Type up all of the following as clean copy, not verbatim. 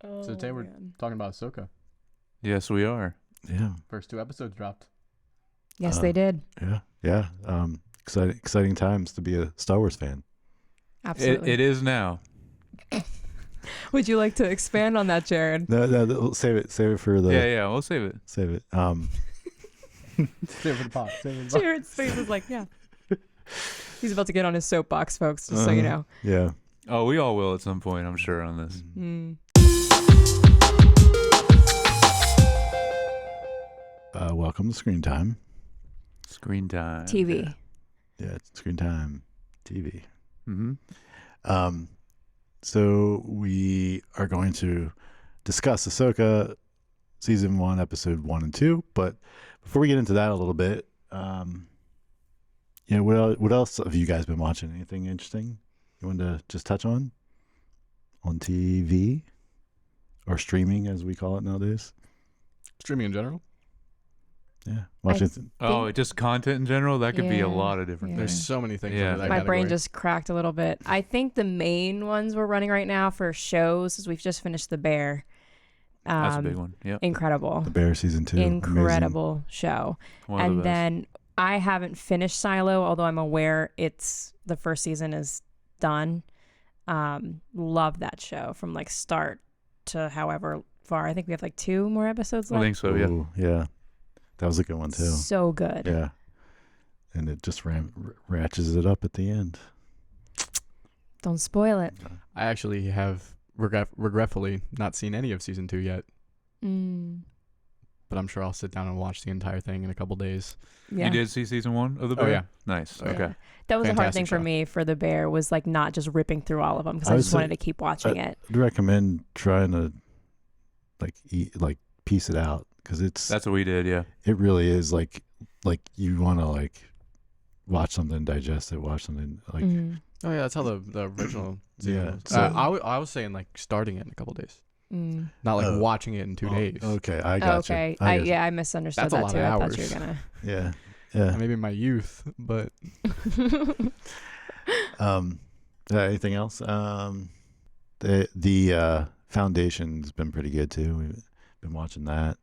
Oh, So today we're man. talking about Ahsoka. Yes, we are. Yeah. First 2 episodes dropped. Yes, they did. Yeah. Exciting times to be a Star Wars fan. Absolutely. It is now. Would you like to expand on that, Jered? No, save it for the. Yeah, we'll save it. Save it. Save it for the pop. Save it for the pop. Jered's face is like, yeah. He's about to get on his soapbox, folks, just so you know. Yeah. Oh, we all will at some point, I'm sure, on this. Mm. Welcome to Screen Time. Screen time. TV. Yeah, it's Screen Time TV. Mm-hmm. So we are going to discuss Ahsoka season 1, episode 1 and 2. But before we get into that a little bit, what else have you guys been watching? Anything interesting you want to just touch on TV or streaming, as we call it nowadays? Streaming in general. Yeah, Just content in general? That could be a Yeah. lot of different There's things. so many things Yeah. under that My brain category. just cracked a little bit. I think the main ones we're running right now for shows is we've just finished The Bear. That's a big one. Yeah. Incredible. The Bear season 2. Incredible show. One of the And best. then I haven't finished Silo, although I'm aware the first season is done. Love that show from like start to however far. I think we have like 2 more episodes I left. think so, yeah. Ooh, yeah. That was a good one too. So good. Yeah. And it just ratchets it up at the end. Don't spoil it. I actually have regretfully not seen any of season 2 yet, but I'm sure I'll sit down and watch the entire thing in a couple days. Yeah. You did see season 1 of The Oh, Bear? yeah. Nice. Oh, yeah. Okay. That was a hard Fantastic thing for show. me for The Bear, was like not just ripping through all of them because I I just would wanted say- to keep watching it. I'd recommend trying to piece it out, because That's what we did, yeah. it really is like you want to watch something, digest it, watch something Mhm. Oh yeah, that's how the original season Yeah, was. so- I was saying like starting it in a couple days, Mm. not like Oh. watching it in 2 days. Okay, I got you. Okay. I got you. I misunderstood That's a that lot too. of I thought hours. you were gonna. Yeah. Maybe in my youth, but Anything else? The Foundation's been pretty good too. We've been watching that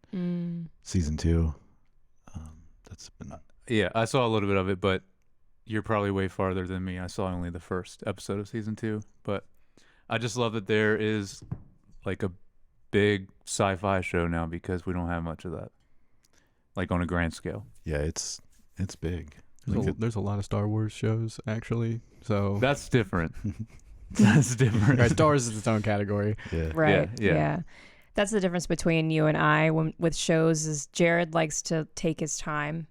season 2. That's been Yeah, I saw a little bit of it, but you're probably way farther than me. I saw only the first episode of season 2, but I just love that there is like a big sci-fi show now, because we don't have much of that, like on a grand scale. yeah. It's big. there's a lot of Star Wars shows actually. So That's different. That's different. right, Star Wars is its own category. Yeah. Right. Yeah. Yeah. That's the difference between you and I with shows, is Jered likes to take his time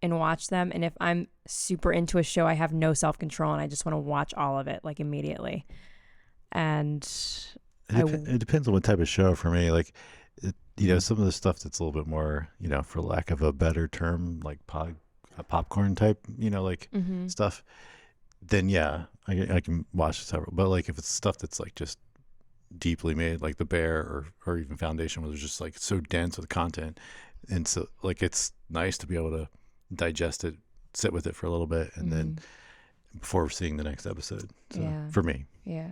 and watch them. And if I'm super into a show, I have no self-control and I just want to watch all of it like immediately. And It depends on what type of show for me. Some of the stuff that's a little bit more, for lack of a better term, like popcorn type, stuff, then yeah, I can watch several. But if it's stuff that's just deeply made, like The Bear or even Foundation, where it's just so dense with content, and so it's nice to be able to digest it, sit with it for a little bit, and then before seeing the next episode. So for me, yeah,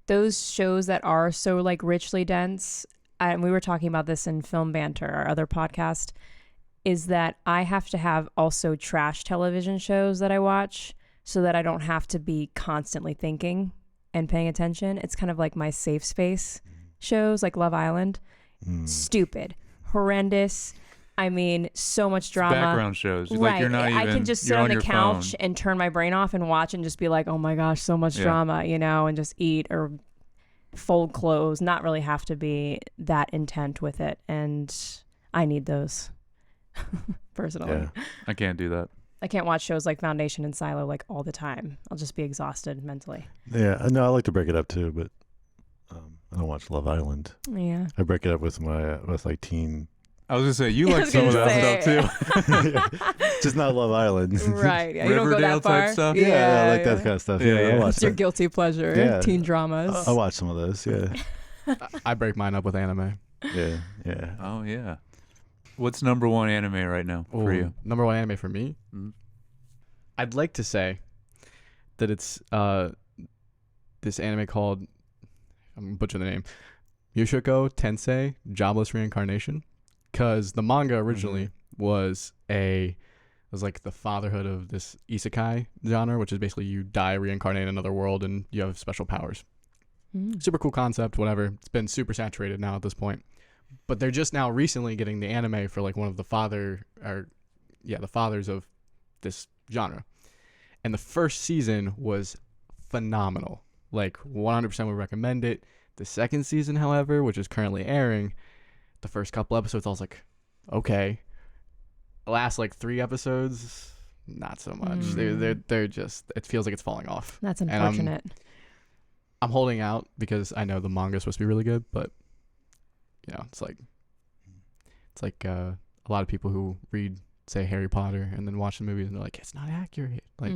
those shows that are so richly dense, and we were talking about this in Film Banter, our other podcast, is that I have to have also trash television shows that I watch so that I don't have to be constantly thinking and paying attention. It's kind of like my safe space shows, like Love Island. Stupid, horrendous. I mean, so much drama. Background shows. Right. You're not I even, can just sit you're on the your couch phone. and turn my brain off and watch and just be like, oh my gosh, so much drama, and just eat or fold clothes, not really have to be that intent with it. And I need those personally. yeah. I can't do that. I can't watch shows like Foundation and Silo all the time. I'll just be exhausted mentally. Yeah, no, I like to break it up too, but I don't watch Love Island. Yeah. I break it up with teen. I was gonna say, you I like was some of gonna that say. stuff too. Just not Love Island. Right. Yeah, you don't go Riverdale that far. type stuff? Yeah, I like that kind of stuff. Yeah, Yeah, yeah. I watch It's your that. guilty pleasure. Yeah. Teen dramas. I watch some of those. Yeah, I break mine up with anime. yeah. Oh yeah. What's number 1 anime right now for you? Number 1 anime for me. Mhm. I'd like to say that it's this anime called, I'm gonna butcher the name, Mushoku Tensei Jobless Reincarnation, because the manga originally was like the fatherhood of this isekai genre, which is basically you die, reincarnate in another world, and you have special powers. Super cool concept, whatever. It's been super saturated now at this point. But they're just now recently getting the anime for like one of the fathers of this genre. And the first season was phenomenal. Like 100% would recommend it. The second season, however, which is currently airing, the first couple episodes, I was like, okay. The last like 3 episodes, not so much. They're just, it feels like it's falling off. That's unfortunate. I'm holding out because I know the manga is supposed to be really good, but you know, it's like a lot of people who read, say, Harry Potter and then watch the movies and they're like, it's not accurate. Like,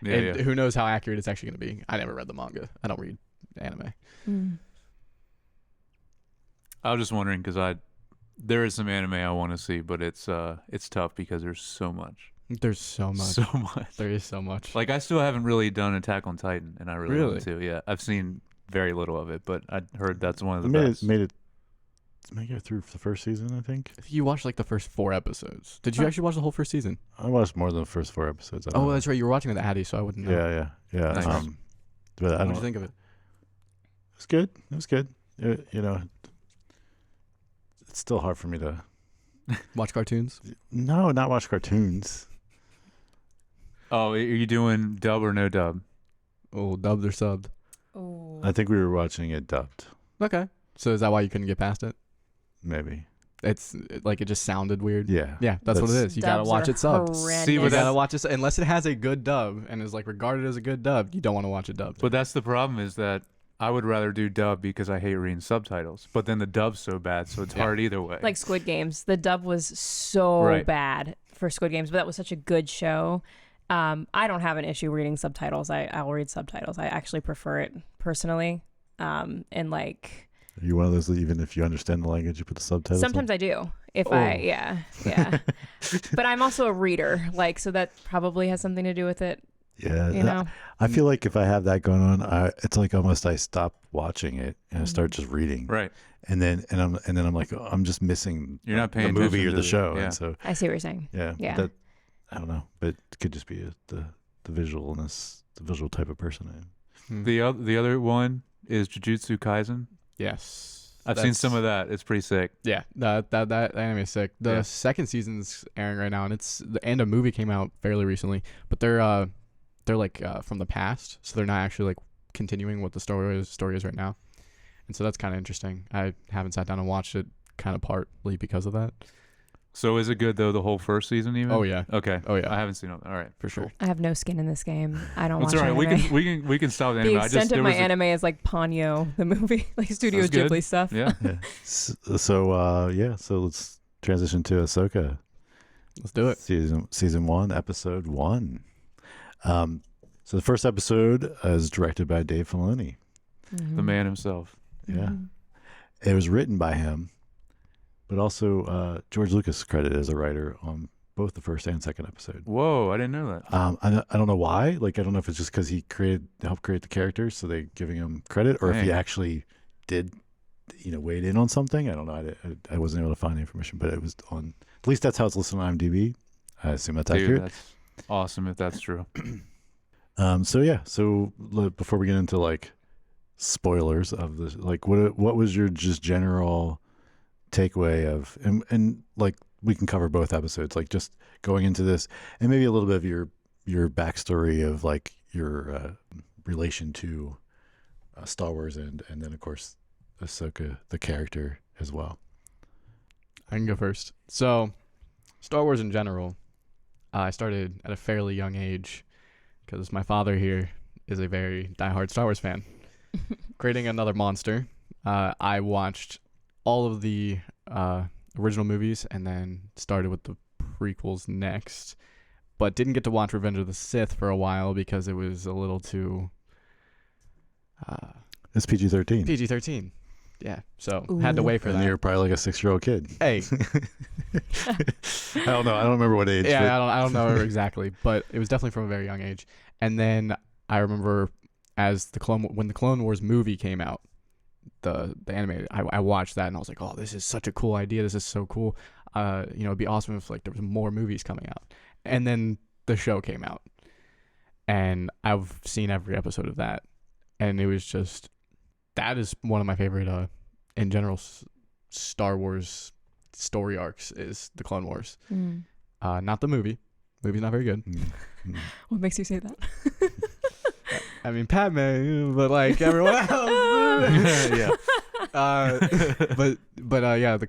who knows how accurate it's actually going to be? I never read the manga. I don't read anime. I was just wondering because there is some anime I want to see, but it's tough because there's so much. There's so much. So much. There is so much. Like I still haven't really done Attack on Titan, and I really want Really? to. Yeah, I've seen very little of it, but I heard that's one of the Made best. it through the first season, I think. You watched like the first 4 episodes. Did you actually watch the whole first season? I watched more than the first 4 episodes. I don't Oh, know. that's right. You were watching with Addie, so I wouldn't know. Yeah. Nice. But I What don't. did you think of it? It was good. You know, it's still hard for me to. Watch cartoons? No, not watch cartoons. Oh, are you doing dub or no dub? Oh, dubbed or subbed? Oh. I think we were watching it dubbed. Okay. So is that why you couldn't get past it? Maybe. It's like it just sounded weird. Yeah. Yeah, that's what it is. You gotta Dubs watch are it subbed. horrendous. See, You but gotta watch it unless it has a good dub and is like regarded as a good dub. You don't want to watch it dubbed. But that's the problem is that I would rather do dub because I hate reading subtitles. But then the dub's so bad, so it's hard either way. Like Squid Games. The dub was so Right. bad for Squid Games, but that was such a good show. I don't have an issue reading subtitles. I'll read subtitles. I actually prefer it personally. And like Are you one of those that even if you understand the language, you put the subtitles? sometimes I do. If Oh. yeah. But I'm also a reader, like so that probably has something to do with it. Yeah. You know. I feel like if I have that going on, it's like almost I stop watching it and I start just reading. right. And then I'm like, oh, I'm just missing You're not paying the movie attention or to the the- show. yeah. And so I see what you're saying. yeah. Yeah. That, I don't know, but it could just be the visualness, the visual type of person I am. The other one is Jujutsu Kaisen. Yes. I've seen some of that. It's pretty sick. Yeah, that anime is sick. The Yeah. second season's airing right now, and a movie came out fairly recently. But they're like from the past, so they're not actually like continuing what the story is right now. And so that's kind of interesting. I haven't sat down and watched it, kind of partly because of that. So is it good though? The whole first season, even? Oh yeah, Okay. oh yeah, I haven't seen it. All right. for sure. Cool. I have no skin in this game. I don't That's watch all right. anime. We can stop the The anime. extent of there my was a- anime is like Ponyo, the movie, like Studio That's good. Ghibli stuff. Yeah. Yeah. So let's transition to Ahsoka. Let's do it. Season 1, episode 1. So the first episode is directed by Dave Filoni. The man himself. Yeah. It was written by him, but also George Lucas credited as a writer on both the first and second episode. Whoa, I didn't know that. I don't know why. Like, I don't know if it's just because he helped create the characters, so they're giving him credit, or if he Dang. actually did, weighed in on something. I don't know. I wasn't able to find the information, but it was on. At least that's how it's listed on IMDb. I assume that's Dude, accurate. that's awesome if that's true. So before we get into like spoilers of this, like what was your just general takeaway of, and like we can cover both episodes, like just going into this and maybe a little bit of your backstory of like your relation to Star Wars and then of course Ahsoka, the character as well. I can go first. So, Star Wars in general, I started at a fairly young age because my father here is a very diehard Star Wars fan. Creating another monster, I watched all of the original movies and then started with the prequels next, but didn't get to watch Revenge of the Sith for a while because it was a little too It's PG-13. PG-13. Yeah, so had to Ooh. wait for And that. you're probably like a 6-year-old kid. Hey, I don't know. I don't remember what age. yeah, but- I don't know exactly, but it was definitely from a very young age. And then I remember when the Clone Wars movie came out, the animated. I watched that and I was like, oh, this is such a cool idea. This is so cool. It'd be awesome if like there was more movies coming out. And then the show came out, and I've seen every episode of that, and it was just that is one of my favorite in general Star Wars story arcs is the Clone Wars. Not the movie. Movie's not very good. What makes you say that? I mean, Padme, but like everyone else. Yeah. Yeah, the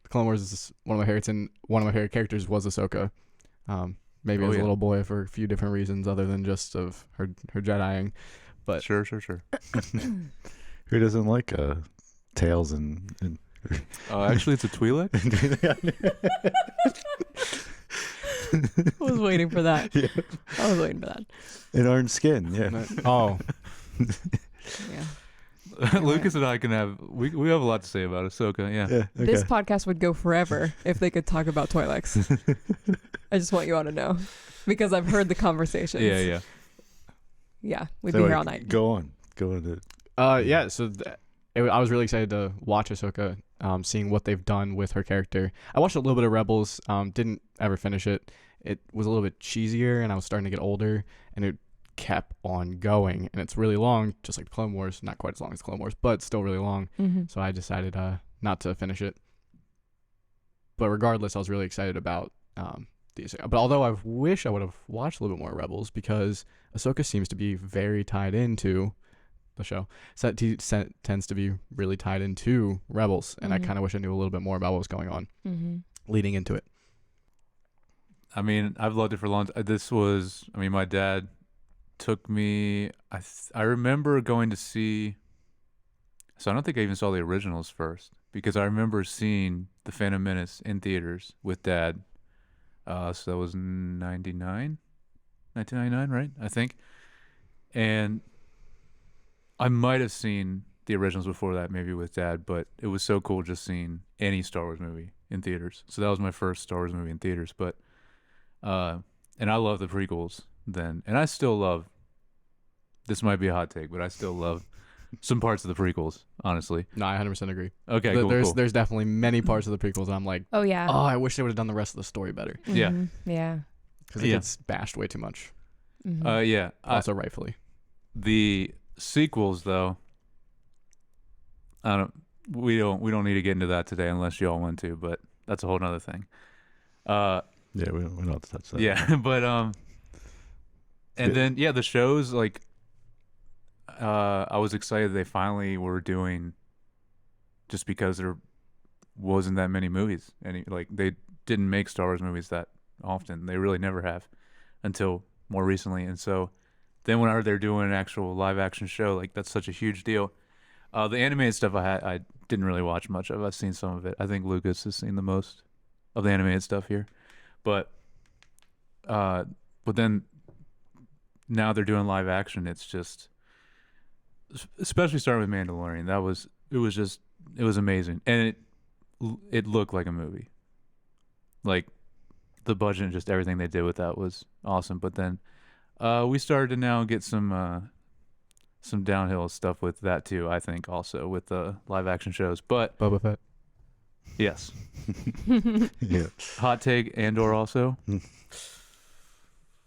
Clone Wars is one of my favorites, and one of my favorite characters was Ahsoka. Maybe as a little boy for a few different reasons other than just of her Jediing. But Sure. Who doesn't like tails and Actually, it's a Twi'lek. I was waiting for that. Yeah. I was waiting for that. and orange skin? Yeah. oh, Yeah. Lucas and I can have we have a lot to say about Ahsoka. Yeah. Yeah. Okay. This podcast would go forever if they could talk about Twi'leks. I just want you all to know, because I've heard the conversations. Yeah. Yeah, we'd So, be here like, all night. Go on. To yeah. So I was really excited to watch Ahsoka, seeing what they've done with her character. I watched a little bit of Rebels. Didn't ever finish it. It was a little bit cheesier, and I was starting to get older, and it kept on going. And it's really long, just like Clone Wars. Not quite as long as Clone Wars, but still really long. So I decided not to finish it. But regardless, I was really excited about these. But although I wish I would have watched a little bit more Rebels, because Ahsoka seems to be very tied into the show. Tends to be really tied into Rebels, and I kind of wish I knew a little bit more about what was going on leading into it. I mean, I've loved it for a long time. My dad took me. I remember going to see. So I don't think I even saw the originals first, because I remember seeing The Phantom Menace in theaters with Dad. So that was 1999, right? I think. And I might have seen the originals before that, maybe with Dad, but it was so cool just seeing any Star Wars movie in theaters. So that was my first Star Wars movie in theaters. But and I love the prequels then, and I still love. This might be a hot take, but I still love some parts of the prequels, honestly. No, I 100% agree. Okay, cool. There's definitely many parts of the prequels I'm like, Oh yeah. oh, I wish they would have done the rest of the story better, Yeah. Yeah. because it gets bashed way too much. Yeah. Also rightfully. The sequels, though, we don't need to get into that today unless y'all want to, but that's a whole nother thing. yeah, we don't have to touch that. Yeah, but and then the shows, like I was excited they finally were doing, just because there wasn't that many movies, and like they didn't make Star Wars movies that often. They really never have until more recently, and so then when they're doing an actual live action show, like that's such a huge deal. The animated stuff I didn't really watch much of. I've seen some of it. I think Lucas has seen the most of the animated stuff here, but then now they're doing live action. It's just, especially starting with Mandalorian, it was amazing, and it looked like a movie. Like the budget and just everything they did with that was awesome. But then we started to now get some downhill stuff with that too, I think, also with the live action shows. But Boba Fett. yes. Yeah. Hot take, Andor also.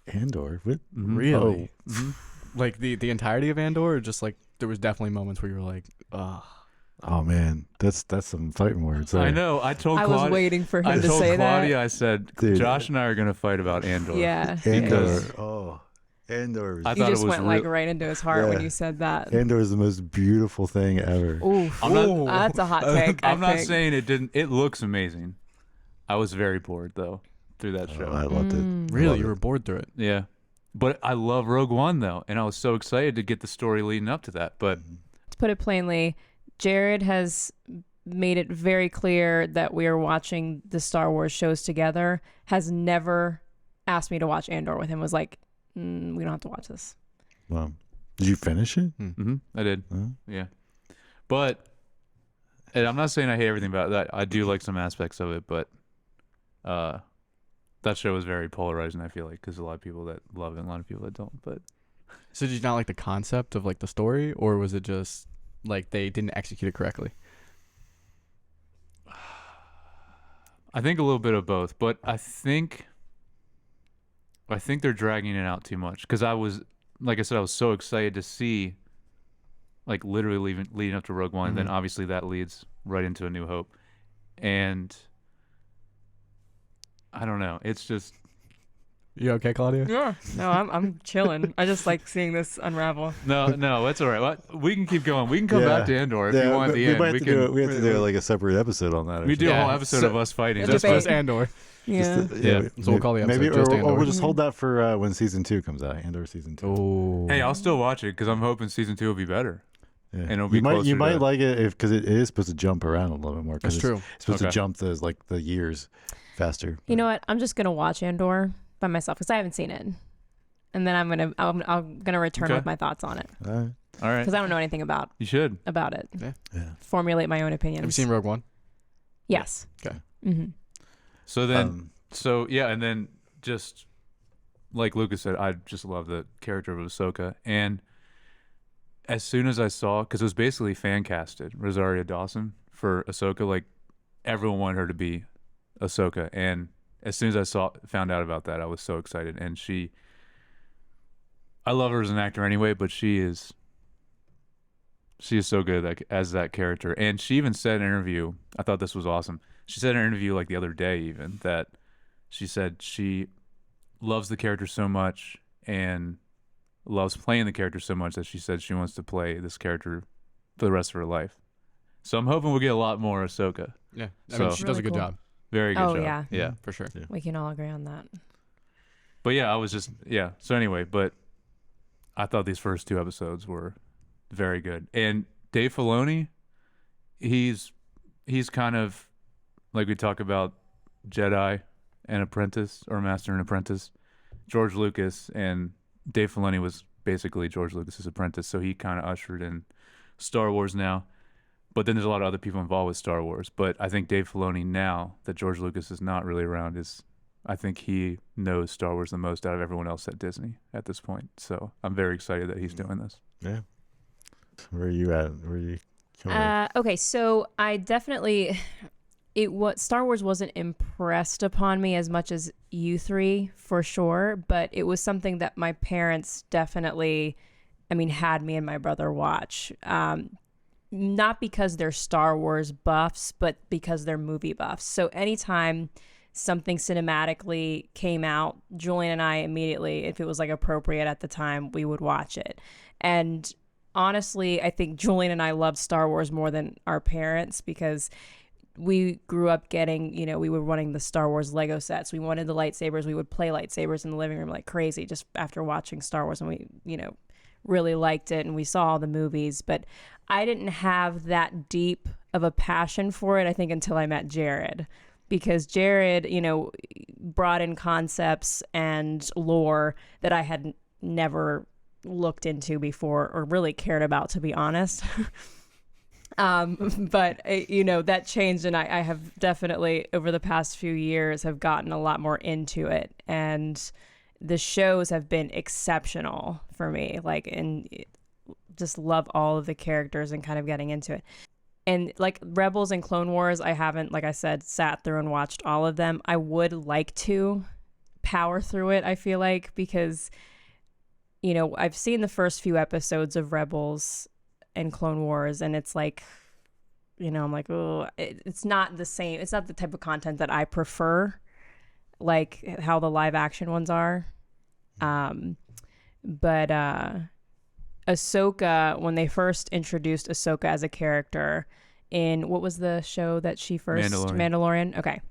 Andor. What? Really? Oh. Mhm. Like the entirety of Andor, or just like there was definitely moments where you were like, ugh. Oh man, that's some fighting words. I there. know. I told I Claudia. was waiting for I him to told say Claudia, I said, Dude. Josh and I are going to fight about Andor. that. Yeah. Andor. Yeah. Oh, Andor. I You thought just it was went like right into his heart when Yeah. you said that. Andor is the most beautiful thing ever. Oof. I'm not- That's a hot take. I'm I not think. saying it didn't. It looks amazing. I was very bored though through that show. Oh, I loved it. Really? Love You it. were bored through it? Yeah, but I love Rogue One though, and I was so excited to get the story leading up to that. But To put it plainly, Jered has made it very clear that we are watching the Star Wars shows together, has never asked me to watch Andor with him, was like, we don't have to watch this. Wow. Did you finish it? I did. Huh? Yeah, but and I'm not saying I hate everything about that. I do like some aspects of it, but that show was very polarizing. I feel like because a lot of people that love it, and a lot of people that don't. But So did you not like the concept of like the story, or was it just like they didn't execute it correctly? I think a little bit of both, but I think they're dragging it out too much because like I said, I was so excited to see, like literally leading up to Rogue One, and then obviously that leads right into A New Hope, and I don't know, it's just. You okay, Claudia? Yeah. No, I'm chilling. I just like seeing this unravel. No, that's all right. We can keep going. We can come back to Andor if you want at the end. We have to do like a separate episode on that. We do a whole episode of us fighting. Just Andor. Yeah. So we'll call the episode maybe, just Andor. or we'll just hold that for when season 2 comes out. Andor season 2. Oh. Hey, I'll still watch it because I'm hoping season 2 will be better. Yeah. And it'll be you might to... like it because it is supposed to jump around a little bit more. That's true. It's supposed to jump the years faster. You know what? I'm just gonna watch Andor by myself because I haven't seen it, and then I'm gonna return with my thoughts on it. All right. Because I don't know anything about You should. it. Yeah. Formulate my own opinions. Have you seen Rogue One? Yes. Okay. Mm-hmm. So then, and then just like Lucas said, I just love the character of Ahsoka. And as soon as I saw, because it was basically fan casted, Rosario Dawson for Ahsoka, like everyone wanted her to be Ahsoka. And as soon as I found out about that, I was so excited. And I love her as an actor anyway, but she is so good as that character. And she even said in an interview, I thought this was awesome. She said in an interview like the other day even that she said she loves the character so much and loves playing the character so much that she said she wants to play this character for the rest of her life. So I'm hoping we'll get a lot more Ahsoka. Yeah. I mean, she does a good cool. job. Very good job. Yeah. Yeah, for sure. Yeah. We can all agree on that. But yeah, I was just, So anyway, but I thought these first 2 episodes were very good. And Dave Filoni, he's kind of like we talk about Jedi and Apprentice or Master and Apprentice. George Lucas and Dave Filoni was basically George Lucas's apprentice, so he kind of ushered in Star Wars now. But then there's a lot of other people involved with Star Wars. But I think Dave Filoni, now that George Lucas is not really around, I think he knows Star Wars the most out of everyone else at Disney at this point. So I'm very excited that he's doing this. Yeah. Where are you at? Where are you coming Okay, so I definitely Star Wars wasn't impressed upon me as much as you three for sure, but it was something that my parents definitely, had me and my brother watch. Not because they're Star Wars buffs, but because they're movie buffs. So anytime something cinematically came out, Julian and I immediately, if it was like appropriate at the time, we would watch it. And honestly, I think Julian and I loved Star Wars more than our parents because we grew up getting, we were wanting the Star Wars Lego sets. We wanted the lightsabers. We would play lightsabers in the living room like crazy just after watching Star Wars. And we, really liked it and we saw all the movies. But I didn't have that deep of a passion for it, I think, until I met Jered. Because Jered, brought in concepts and lore that I had never looked into before or really cared about, to be honest. But that changed, and I have definitely over the past few years have gotten a lot more into it, and the shows have been exceptional for me, and just love all of the characters and kind of getting into it. And like Rebels and Clone Wars, I haven't, like I said, sat through and watched all of them. I would like to power through it, I feel like, because I've seen the first few episodes of Rebels and Clone Wars, and it's like, I'm like, oh, it's not the same. It's not the type of content that I prefer, like how the live action ones are. But Ahsoka, when they first introduced Ahsoka as a character in, what was the show that she first? Mandalorian. Okay.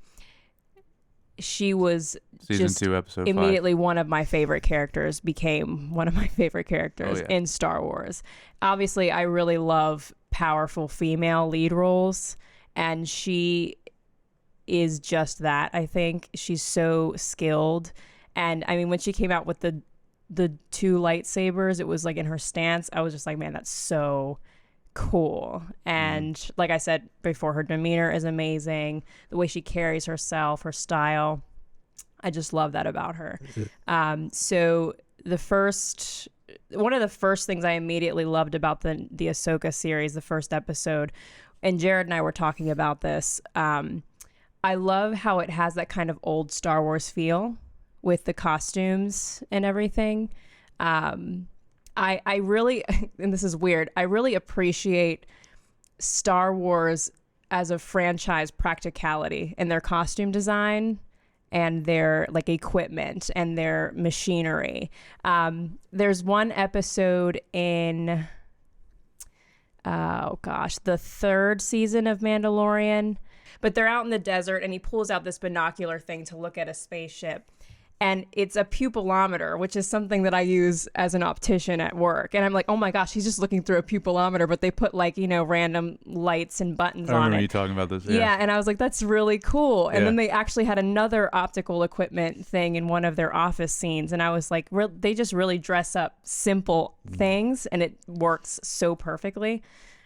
She was Season 2, episode 5. Immediately one of my favorite characters, became one of my favorite characters in Star Wars. Obviously, I really love powerful female lead roles, and she is just that. I think she's so skilled. And when she came out with the 2 lightsabers, it was like in her stance, I was just like, man, that's so cool. And like I said before, her demeanor is amazing. The way she carries herself, her style, I just love that about her. So the first one of the first things I immediately loved about the Ahsoka series, the first episode, and Jered and I were talking about this. I love how it has that kind of old Star Wars feel with the costumes and everything. I really, and this is weird, I really appreciate Star Wars as a franchise practicality in their costume design and their like equipment and their machinery. There's one episode in, the third season of Mandalorian, but they're out in the desert and he pulls out this binocular thing to look at a spaceship. And it's a pupillometer, which is something that I use as an optician at work. And I'm like, oh my gosh, he's just looking through a pupillometer, but they put like, random lights and buttons on it. I remember you talking about this. Yeah, and I was like, that's really cool. And then they actually had another optical equipment thing in one of their office scenes. And I was like, they just really dress up simple things and it works so perfectly.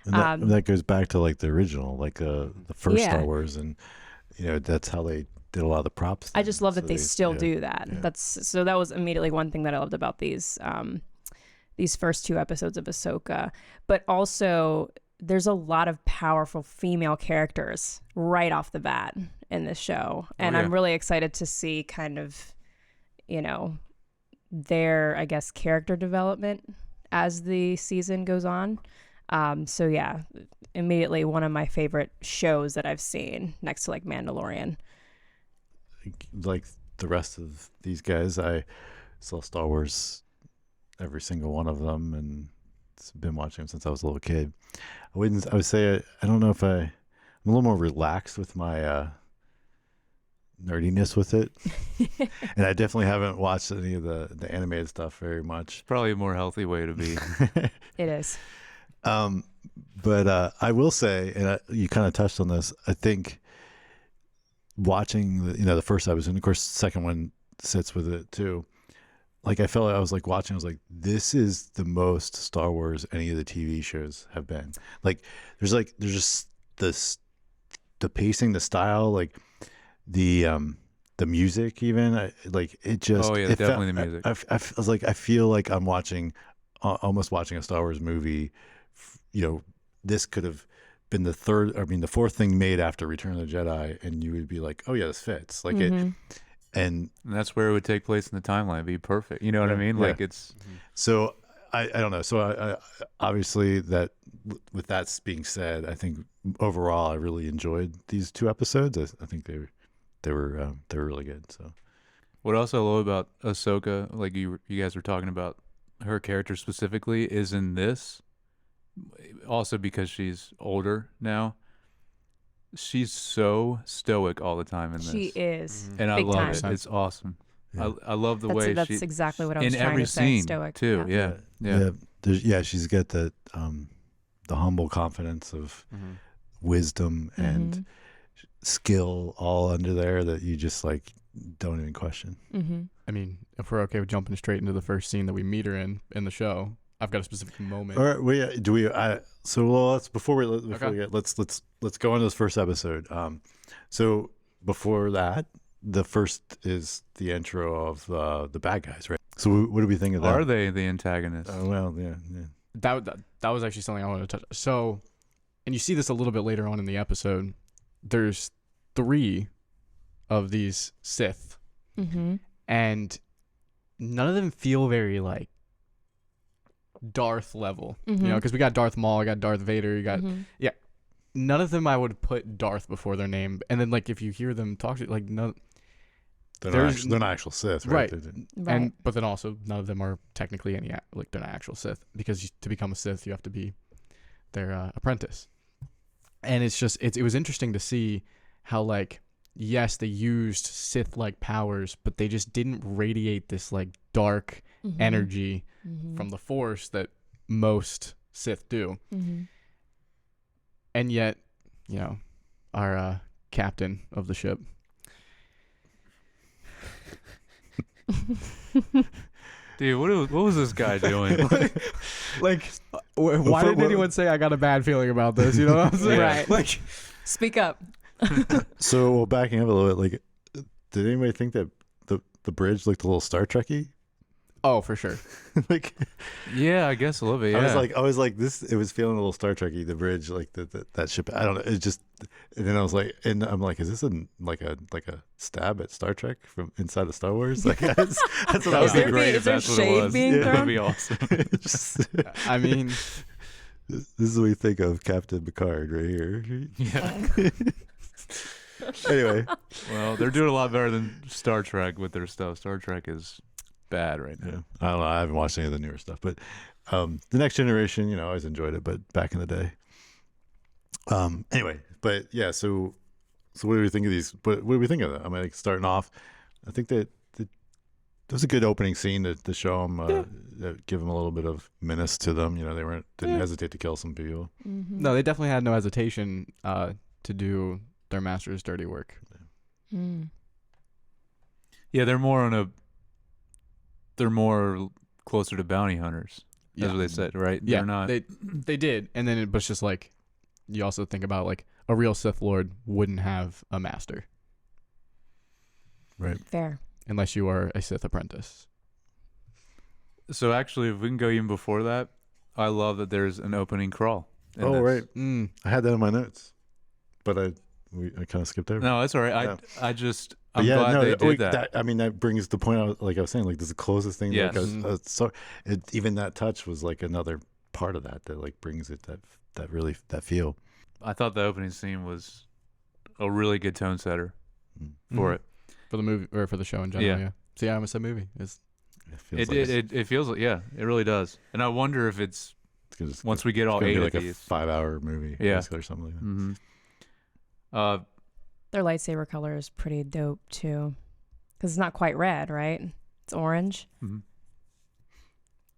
And that goes back to like the original, like the first Star Wars. And, that's how they did a lot of the props. I just love that they still do that. Yeah. That was immediately one thing that I loved about these first 2 episodes of Ahsoka. But also, there's a lot of powerful female characters right off the bat in this show, and I'm really excited to see kind of, their, I guess, character development as the season goes on. Immediately one of my favorite shows that I've seen next to like Mandalorian. Like the rest of these guys, I saw Star Wars, every single one of them, and been watching them since I was a little kid. I would say I don't know if I'm a little more relaxed with my nerdiness with it, and I definitely haven't watched any of the animated stuff very much. Probably a more healthy way to be. It is. But I will say, and you kind of touched on this, I think watching the first episode, and of course the second one sits with it too, like I felt like I was like watching, I was like, this is the most Star Wars any of the TV shows have been. Like there's just the pacing, the style, like the music even, definitely the music. I was like, I feel like I'm almost watching a Star Wars movie. This could have been the fourth thing made after Return of the Jedi, and you would be like, oh yeah, this fits. Like it, and that's where it would take place in the timeline. It'd be perfect. You know what I mean? Like it's. So I don't know. So I obviously that with that being said, I think overall I really enjoyed these 2 episodes. I think they were really good. So what else I love about Ahsoka, like you guys were talking about her character specifically, is in this. Also because she's older now, she's so stoic all the time in this. She is, and I love it. It's awesome. Yeah. I love the way that's exactly what I was in trying every to say. scene Stoic too. Yeah. She's got the humble confidence of wisdom and skill all under there that you just like don't even question. I mean, if we're okay with jumping straight into the first scene that we meet her in the show. I've got a specific moment. All right, let's let's go on to this first episode. So before that, the first is the intro of the bad guys, right? So what do we think of that? Are they the antagonists? Well, yeah. That was actually something I wanted to touch. So, and you see this a little bit later on in the episode. There's 3 of these Sith, and none of them feel very like Darth level, because we got Darth Maul, I got Darth Vader, you got none of them I would put Darth before their name. And then like if you hear them talk to like no, they're not actual Sith, right? And but then also none of them are technically they're not actual Sith, because to become a Sith you have to be their apprentice. And it's just it was interesting to see how like yes, they used Sith-like powers, but they just didn't radiate this like dark energy from the Force that most Sith do. And yet, our captain of the ship. Dude, what was this guy doing? Why didn't anyone say I got a bad feeling about this? You know what I'm saying? Right. Like, speak up. So backing up a little bit, like, did anybody think that the bridge looked a little Star Trek-y? Oh, for sure. Like, Yeah, I guess a little bit. Yeah. I was like, this. It was feeling a little Star Trek-y, the bridge, like that ship. I don't know. It just, and then I was like, and I'm like, is this like a stab at Star Trek from inside of Star Wars? Like that's what I was That'd be thinking. great is if there that's what it shade was. being That'd thrown? be awesome. Just- I mean, this is what we think of Captain Picard right here. Yeah. Anyway, Well, they're doing a lot better than Star Trek with their stuff. Star Trek is bad right now. yeah, I don't know. I haven't watched any of the newer stuff, but the Next Generation, I always enjoyed it, but back in the day. Anyway, but yeah, so what do we think of these? What do we think of that? I mean, like, starting off, I think that was a good opening scene to show them, give them a little bit of menace to them. They didn't hesitate to kill some people. no, they definitely had no hesitation to do their master's dirty work. Yeah, they're more closer to bounty hunters. That's what they said, right? Yeah, They're not. they did, and then it was just like, you also think about like a real Sith Lord wouldn't have a master Right. Fair. unless you are a Sith apprentice. So actually, if we can go even before that, I love that there's an opening crawl. in Oh, this. right. Mm. I had that in my notes, but I kind of skipped over. No, that's all right. Yeah. I'm glad they did that. I mean, that brings the point out. Like I was saying, like this is the closest thing. Yes. Like even that touch was like another part of that like brings it that feel. I thought the opening scene was a really good tone setter for Mhm. it. For the movie or for the show in general. Yeah. Yeah. So yeah, I almost said movie. It's It feels like, yeah, it really does. And I wonder if it's once we get all it's gonna 8 be of like a these. 5-hour movie, Yeah. basically, or something like that. Mm-hmm. Their lightsaber color is pretty dope too, because it's not quite red, right? It's orange.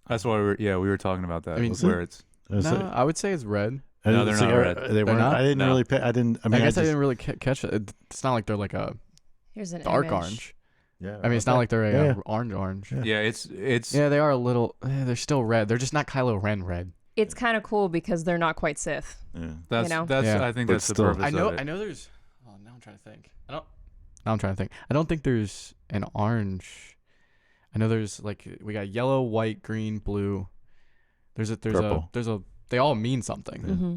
That's why we were talking about that. I mean, where it's I was no, like- I would say it's red. No, they're so not red. They weren't. not? I didn't No. really pay. I didn't. I I mean, guess I just, didn't really catch it. It's not like they're like a Here's an dark image. orange. Yeah. I mean, it's not like they're a Yeah. orange. Yeah. yeah, it's Yeah, they are a little. They're still red. They're just not Kylo Ren red. It's kind of cool because they're not quite Sith. Yeah. that's you know? Yeah. I think But that's the still- purpose I know. of it. I know. There's. Oh, now I'm trying to think. I don't think there's an orange. I know there's like we got yellow, white, green, blue. Purple. They all mean something. Mm-hmm.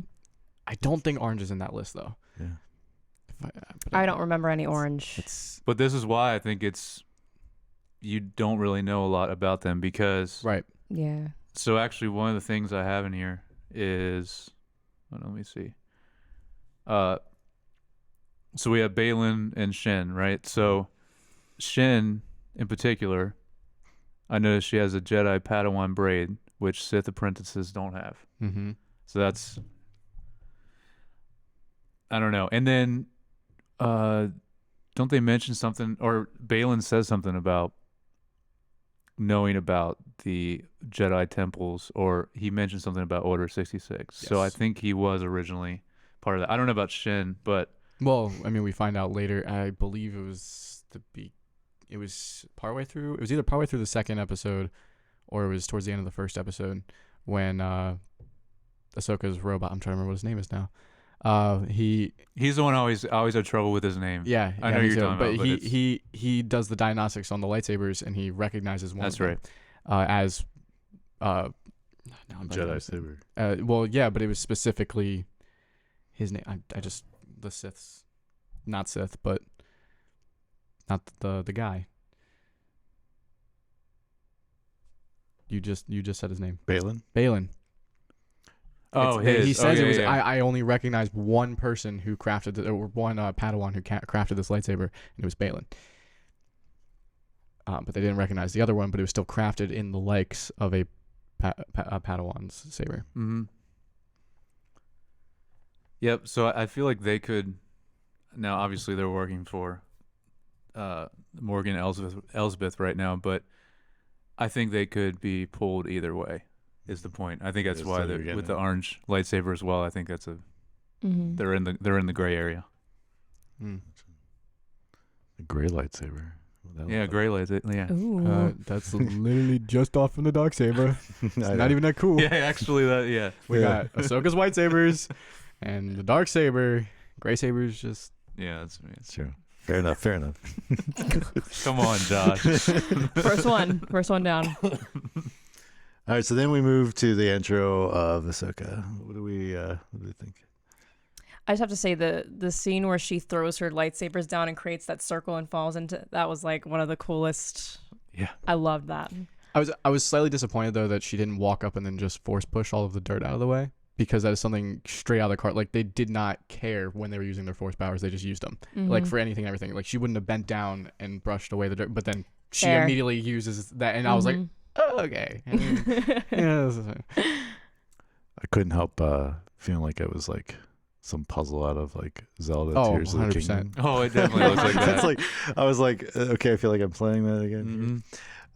I don't think orange is in that list though. Yeah. But I don't remember any orange. It's But this is why I think you don't really know a lot about them because right. Yeah. so actually one of the things I have in here is let me see. So we have Balin and Shin, right? So Shin in particular, I noticed she has a Jedi Padawan braid, which Sith apprentices don't have. Mm-hmm. So that's I don't know. And then don't they mention something or Balin says something about knowing about the Jedi temples, or he mentioned something about Order 66. So I Yes. think he was originally part of that. I don't know about Shin, but Well, I mean, we find out later. I believe it was it was partway through. It was either partway through the second episode, or it was towards the end of the first episode when Ahsoka's robot. I'm trying to remember what his name is now. he's the one I always had trouble with his name. Yeah, I know me you're too. talking but about, but he does the diagnostics on the lightsabers, and he recognizes one. That's of them, right. As now I'm blanking on Jedi his name. saber. Well, yeah, but it was specifically his name. I just the Siths, not Sith, but not the guy. You just said his name, Balin. Balin. Oh, He says yeah, it was. yeah. I only recognize one person who crafted it, or one Padawan who crafted this lightsaber, and it was Balin. But they didn't recognize the other one, but it was still crafted in the likes of a Padawan's saber. Mm-hmm. Yep. So I feel like they could. Now, obviously, they're working for Morgan Elsbeth right now, but I think they could be pulled either way. Is the point? I think that's That's why what you're getting with the at. orange lightsaber as well. I think that's Mm-hmm. they're in the gray area. Mm. A gray lightsaber. What would that Yeah, look gray lightsaber. Yeah. Ooh. That's literally just off from the dark saber. like? It's I not know. even that cool. Yeah, actually, that yeah. We Yeah. got Ahsoka's white sabers and the dark saber. Gray saber's just Yeah, It's true. Fair enough. Come on, Josh. First one down. All right, so then we move to the intro of Ahsoka. What do we think? I just have to say the scene where she throws her lightsabers down and creates that circle and falls into that was like one of the coolest. Yeah, I loved that. I was slightly disappointed though that she didn't walk up and then just force push all of the dirt out of the way, because that is something straight out of the cart. Like, they did not care when they were using their force powers; they just used them, like for anything and everything. Like, she wouldn't have bent down and brushed away the dirt, but then she immediately uses that, and I was like, oh, okay. I couldn't help feeling like it was like some puzzle out of like Zelda Tears of the 100%. Kingdom. Oh, it definitely looks like that. That's like, I was like, okay, I feel like I'm playing that again.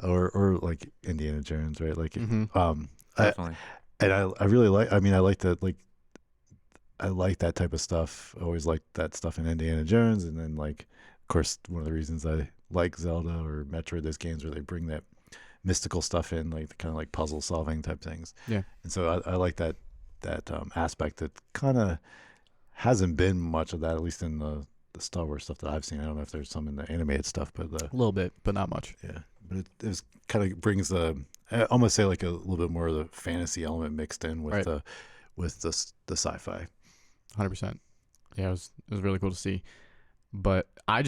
Or like Indiana Jones, right? Like, Definitely. I really like. I mean, I like that. Like, I like that type of stuff. I always liked that stuff in Indiana Jones, and then like, of course, one of the reasons I like Zelda or Metroid, those games where they bring that mystical stuff in, like the kind of like puzzle solving type things. Yeah. And so I like that aspect that kind of hasn't been much of that, at least in the Star Wars stuff that I've seen. I don't know if there's some in the animated stuff, but A little bit, but not much. yeah, but it was kind of brings the, I almost say like a little bit more of the fantasy element mixed in with Right. the sci-fi. 100%. Yeah, it was really cool to see. But I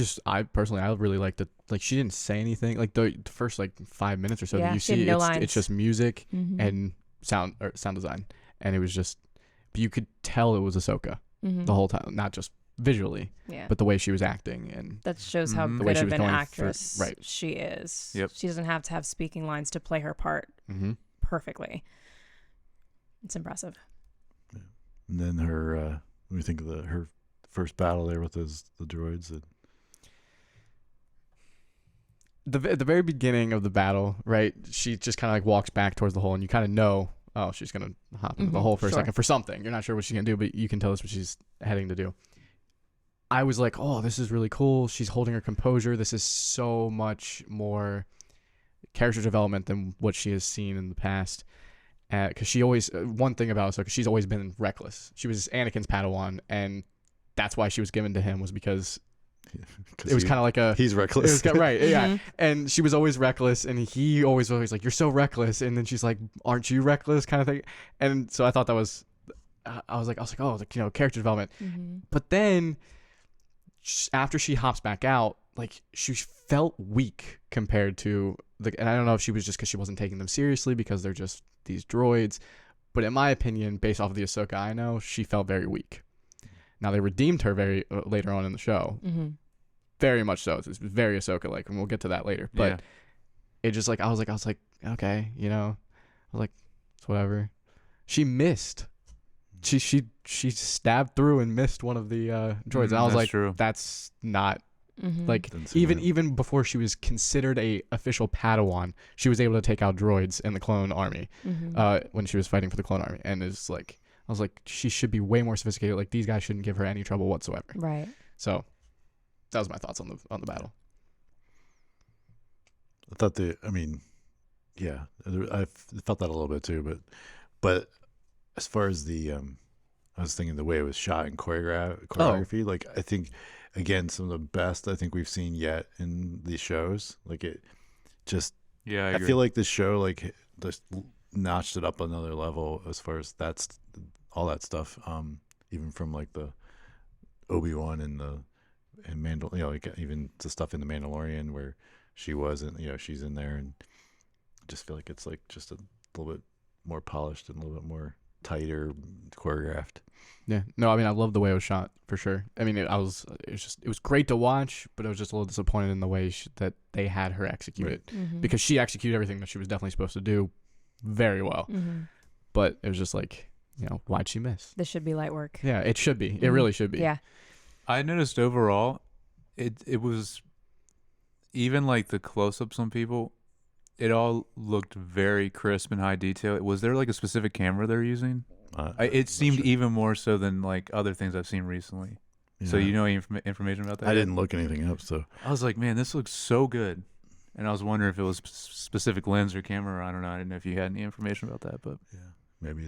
personally, I really liked that. Like, she didn't say anything. Like, the first like 5 minutes or so Yeah, that you she had see, no it's lines. just music and sound design, and it was just, you could tell it was Ahsoka the whole time, not just visually, Yeah. but the way she was acting, and That shows how The way good she of was an going for- actress right. she is. Yep. She doesn't have to have speaking lines to play her part perfectly. It's impressive. And then her, when we think of her first battle there with the droids, at the very beginning of the battle, right? She just kind of like walks back towards the hole, and you kind of know, oh, she's gonna hop into the hole for a Sure. second for something. You're not sure what she's gonna do, but you can tell that's what she's heading to do. I was like, oh, this is really cool. She's holding her composure. This is so much more character development than what she has seen in the past. Because she always, one thing about Ahsoka, she's always been reckless. She was Anakin's Padawan, and that's why she was given to him, was because it was kind of like a, he's reckless. it was, right, yeah. And she was always reckless, and he always like, you're so reckless, and then she's like, aren't you reckless, kind of thing. And so I thought that was, I was like, oh, character development. But then after she hops back out, like, she felt weak compared to and I don't know if she was just because she wasn't taking them seriously because they're just these droids, but in my opinion, based off of the Ahsoka I know, she felt very weak. Now, they redeemed her very later on in the show, very much so. It's very Ahsoka like, and we'll get to that later. But it just like I was like, okay, I was like, it's whatever. She missed. She stabbed through and missed one of the droids, and I was like, true. That's not. Like, Didn't see even before she was considered a official Padawan, she was able to take out droids in the clone army when she was fighting for the clone army, and it's like, I was like, she should be way more sophisticated. Like, these guys shouldn't give her any trouble whatsoever. Right. So that was my thoughts on the battle. I thought I felt that a little bit too, but as far as I was thinking the way it was shot and choreography, like, I think, again, some of the best I think we've seen yet in these shows. Like, it just, Yeah, I feel like this show like just notched it up another level as far as all that stuff. Even from like the Obi-Wan and like even the stuff in the Mandalorian where she wasn't, she's in there, and I just feel like it's like just a little bit more polished and a little bit more tighter choreographed. Yeah, no, I mean, I love the way it was shot for sure. I mean, it was great to watch, but I was just a little disappointed in the way that they had her execute it, because she executed everything that she was definitely supposed to do very well. But it was just like, why'd she miss? This should be light work. Yeah, it should be. It really should be. Yeah. I noticed overall, it was, even like the close-ups on people, it all looked very crisp and high detail. Was there like a specific camera they're using? It seemed even more so than like other things I've seen recently. Yeah. So any information about that? I didn't look anything up, so I was like, man, this looks so good. And I was wondering if it was specific lens or camera. I don't know. I didn't know if you had any information about that, but yeah, maybe.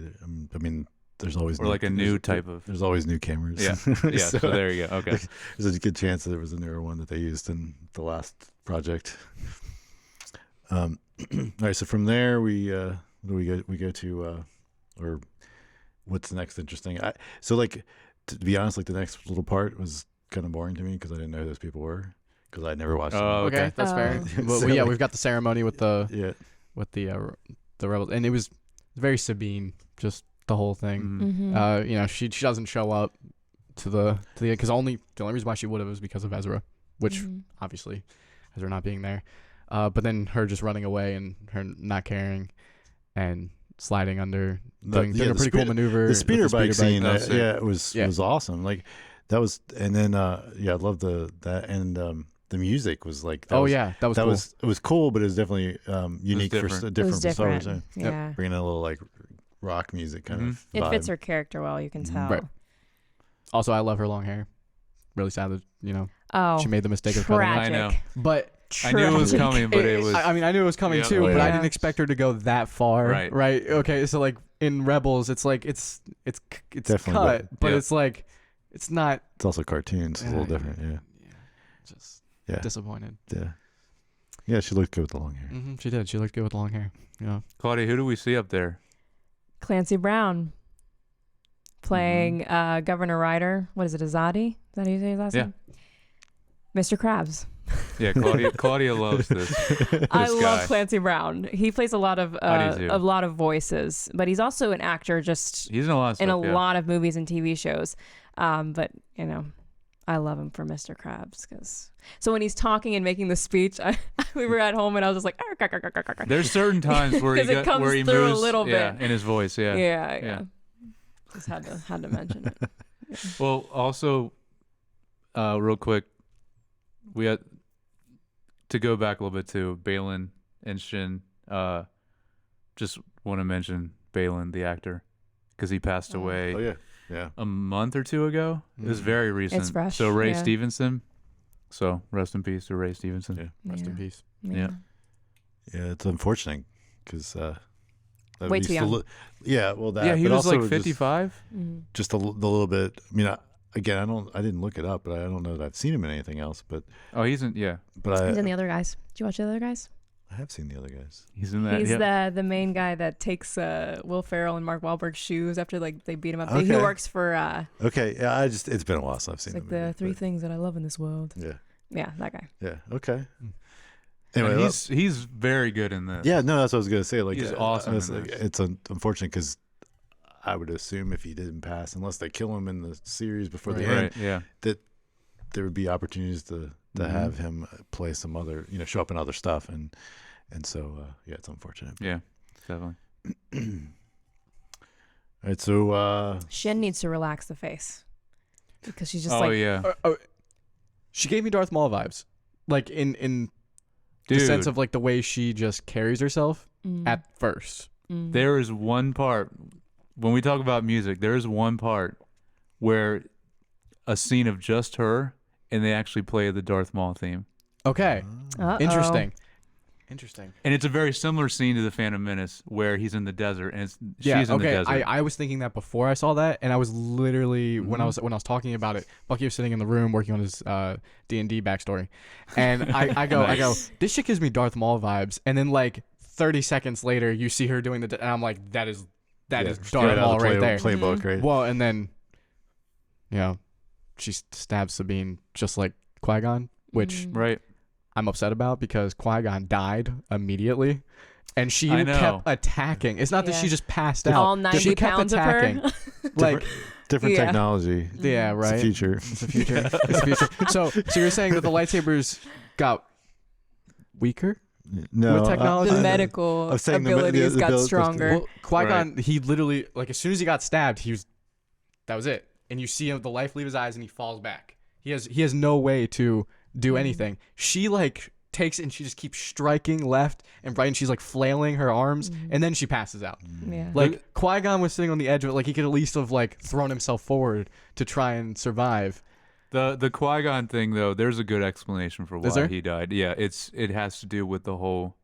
I mean, there's always or like a new type of. There's always new cameras. Yeah, yeah. So there you go. Okay. There's a good chance that there was a newer one that they used in the last project. All right, so from there we go to or what's next interesting? So like to be honest, like the next little part was kind of boring to me because I didn't know who those people were because I never watched them. Okay, that's fair. Well, yeah, we've got the ceremony with the rebels, and it was very Sabine, just the whole thing. Mm-hmm. You know, she doesn't show up to the because the only reason why she would have was because of Ezra, which obviously Ezra not being there. But then her just running away and her not caring and sliding under, doing a pretty cool maneuver. The speeder bike scene, it was awesome. Like that was, and then I love that and the music was like. That was cool. It was cool, but it was definitely unique different. for Star Wars. Yeah, bringing in a little like rock music kind of. It vibe. fits her character well. You can tell. Right. Also, I love her long hair. Really sad that she made the mistake of cutting it. I know, but. I knew it was coming, but it was. I mean, I knew it was coming too, but I didn't expect her to go that far. Right. Okay. So like in Rebels, it's like it's definitely cut, but it's like it's not. It's also cartoons. It's a little different. Yeah. Just disappointed. Yeah. She looked good with the long hair. Mm-hmm, she did. She looked good with the long hair. Yeah. Claudia, who do we see up there? Clancy Brown playing Governor Ryder. What is it, Azadi? Is that how you say his last name? Mr. Krabs. Yeah, Claudia loves this. I love Clancy Brown. He plays a lot of voices, but he's also an actor. He's in a lot of stuff, lot of movies and TV shows. But I love him for Mr. Krabs so when he's talking and making the speech, we were at home and I was just like, arr, arr, arr, arr. There's certain times where he through moves a little bit in his voice. Yeah. Just had to mention it. Yeah. Well, also, real quick, we had to go back a little bit to Balin and Shin. Just want to mention Balin, the actor, because he passed away. Oh yeah. A month or two ago. It was very recent. It's fresh. So Ray Stevenson. So rest in peace to Ray Stevenson. Yeah. Rest in peace. Yeah. Yeah, it's unfortunate because way too young. Well, that. Yeah, he but was also like 55. Just the little bit. I mean, I didn't look it up, but I don't know that I've seen him in anything else. But he's in. Yeah, but he's in The Other Guys. Did you watch The Other Guys? I have seen The Other Guys. He's in that. He's the main guy that takes Will Ferrell and Mark Wahlberg's shoes after like they beat him up. Okay. He works for. Okay, yeah, it's been a while since I've seen. It's like the three things that I love in this world. Yeah, that guy. Yeah. Okay. Anyway, he's very good in this. Yeah, no, that's what I was gonna say. Like, he's awesome. It's unfortunate because I would assume if he didn't pass, unless they kill him in the series before the end, that there would be opportunities to have him play some other, show up in other stuff, and so it's unfortunate. Yeah, definitely. All right, so Shin needs to relax the face because she's just she gave me Darth Maul vibes, like in Dude. the sense of like the way she just carries herself at first. There is one part when we talk about music. There is one part where a scene of just her and they actually play the Darth Maul theme. Okay, interesting. And it's a very similar scene to the Phantom Menace where he's in the desert and she's in the desert. I was thinking that before I saw that, and I was literally when I was talking about it, Bucky was sitting in the room working on his D&D backstory, and I go, this shit gives me Darth Maul vibes, and then like 30 seconds later, you see her doing and I'm like, that is Darth Maul right there. Playbook, right? Well, and then she stabs Sabine just like Qui-Gon, which I'm upset about because Qui-Gon died immediately, and she kept attacking. It's not that she just passed out. All 90 she kept pounds attacking. of her. Like different technology. Yeah, right. It's the future. It's the future. It's the future. So you're saying that the lightsabers got weaker? No, with technology? The medical abilities got stronger. Well, Qui-Gon, he literally, like, as soon as he got stabbed, that was it. And you see him, the life leave his eyes, and he falls back. He has no way to do anything. She like takes it and she just keeps striking left and right, and she's like flailing her arms, and then she passes out. Yeah. Like Qui-Gon was sitting on the edge of it, like he could at least have like thrown himself forward to try and survive. The Qui-Gon thing though, there's a good explanation for why he died. Yeah, it has to do with the whole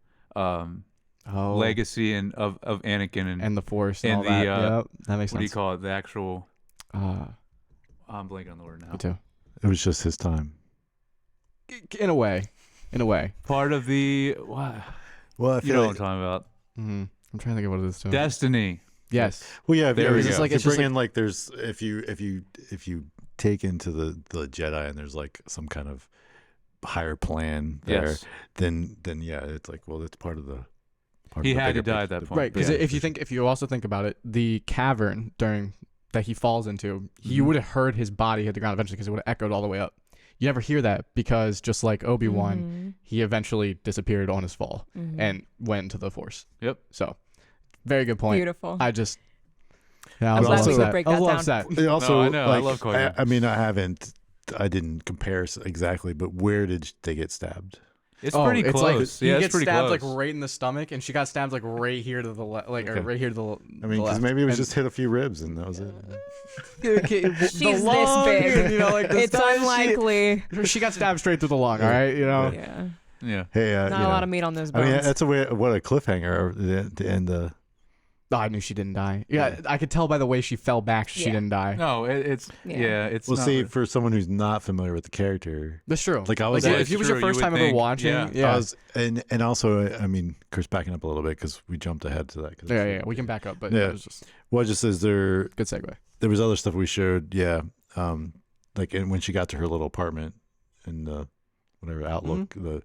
legacy and of Anakin and the Force and and all the that. Yep, that makes what do you sense. call it? The actual. Uh, I'm blanking on the word now. me too. It was just his time. In a way. Part of the what? Well, I You feel know what I'm like, talking about? Mm-hmm. I'm trying to think of what it is too. Destiny. Yes. well, yeah, There we if go. you It's just bring like- in like there's if you take into the Jedi and there's like some kind of higher plan there, Yes. then yeah, it's like, well, that's part of the. He of the had to bigger die at that picture. point. Right, because Yeah. if you also think about it, the cavern that he falls into, you Mhm. would have heard his body hit the ground eventually because it would have echoed all the way up. You never hear that because just like Obi-Wan, he eventually disappeared on his fall and went into the Force. Yep. So, very good point. Beautiful. I just, yeah, I I'm was glad all we could upset. break I was that all down. upset. It also, I know. I like, love Qui-Gon. I mean, I didn't compare exactly, but where did they get stabbed? It's pretty close. He Yeah, it's gets pretty stabbed close. like right in the stomach, and she got stabbed like right here to the left, or Okay. right here to the. I mean, because maybe it was just hit a few ribs and that was it. She's this big. You know, like the It's unlikely. She got stabbed straight through the lung. All right, you know. Yeah. Yeah. Hey, Not you a lot know, of meat on those I bones. mean, that's what a cliffhanger to end the. Oh, I knew she didn't die. Yeah, I could tell by the way she fell back she Yeah. didn't die. No, it's Yeah. it's. Well, not see, really- for someone who's not familiar with the character, That's true. like I was, Like, That if is it was your true, first you time would ever think, watching, yeah. yeah, I was, and also, I mean, Chris, backing up a little bit because we jumped ahead to that. 'Cause yeah, we can back up, but Yeah. it was just Well, just as there good segue. was other stuff we showed, yeah, like when she got to her little apartment in the whatever Outlook, Mm-hmm.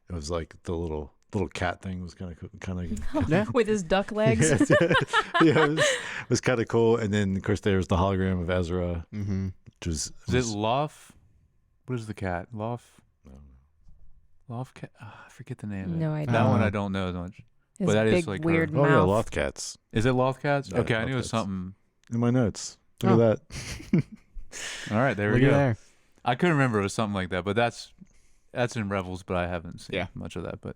it was like the little cat thing was kind of Yeah. With his duck legs. yeah, it was kind of cool. And then of course there was the hologram of Ezra, Mm-hmm. which was Is it Loth? What is the cat? Loth cat? I forget the name. No of it. idea. That one Uh, I don't know as much. His But that is big like her. weird oh mouth. yeah, loft cats Is it Loth cats? Yeah, Okay, I knew it was Loth cats. something. in my notes. Look Oh. at that. All right, there we Look at go. there. I couldn't remember it was something like that, but that's in Rebels, but I haven't seen Yeah. much of that. But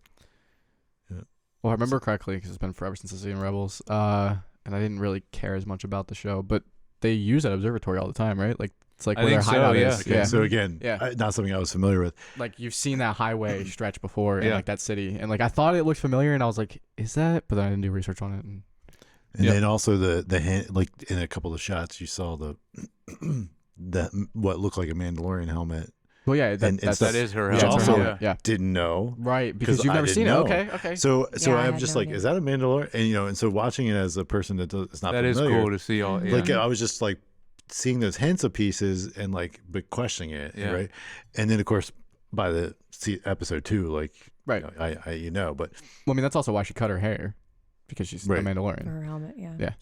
Well, I remember correctly because it's been forever since I've seen Rebels, and I didn't really care as much about the show, but they use that observatory all the time, right? Like it's like I where their think so, hideout yeah. is. Okay, so again, Yeah. not something I was familiar with. Like you've seen that highway stretch before in Yeah. like that city, and like I thought it looked familiar, and I was like, "Is that?" But then I didn't do research on it. And And Yep. then also the hand, like in a couple of shots, you saw the that what looked like a Mandalorian helmet. well, yeah, And that's that is her. Which yeah, helmet, it's her also- helmet, yeah, Didn't know. right, because 'Cause you've I never didn't seen know. it. Okay. So Yeah, I I'm had just no like, idea. is that a Mandalorian? And so watching it as a person is not That is familiar. cool to see all. Yeah. Like I was just like seeing those hints of pieces and like but questioning it, Yeah. right? And then of course by the episode 2, like Right. you know, but Well, I mean, that's also why she cut her hair because she's Right. a Mandalorian. Her helmet, yeah. Yeah.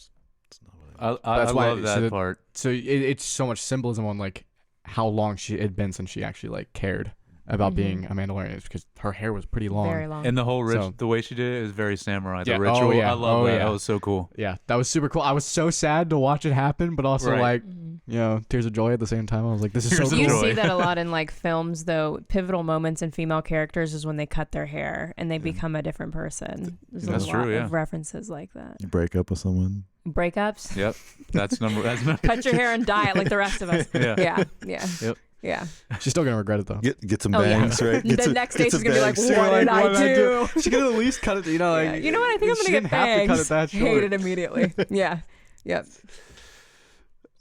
it's not what I That's why- love so that that- part. So it's so much symbolism on like how long she had been since she actually like cared about Mhm. being a Mandalorian. It's because her hair was pretty long. Very long. And the whole So- the way she did it is very samurai. The Yeah. Oh, ritual, yeah. I love Oh, that. yeah. That was so cool. Yeah, that was super cool. I was so sad to watch it happen, but also Right. like Mhm. tears of joy at the same time. I was like, this is Tears so of You cool. joy. see that a lot in like films, though. Pivotal moments in female characters is when they cut their hair and they become a different person. There's That's a lot true, yeah. of references like that. You break up with someone. Breakups. Yep. That's number. Cut your hair and dye it like the rest of us. Yeah. Yeah. Yeah. Yep. Yeah. She's still gonna regret it though. Get some Oh, yeah. bangs, right? Get The some- next get day some she's gonna be like, bangs. what did I do? She could at least cut it. Yeah. You know what? I think I'm she gonna get didn't have to cut bangs. it that short. Hate it immediately. Yeah. Yep.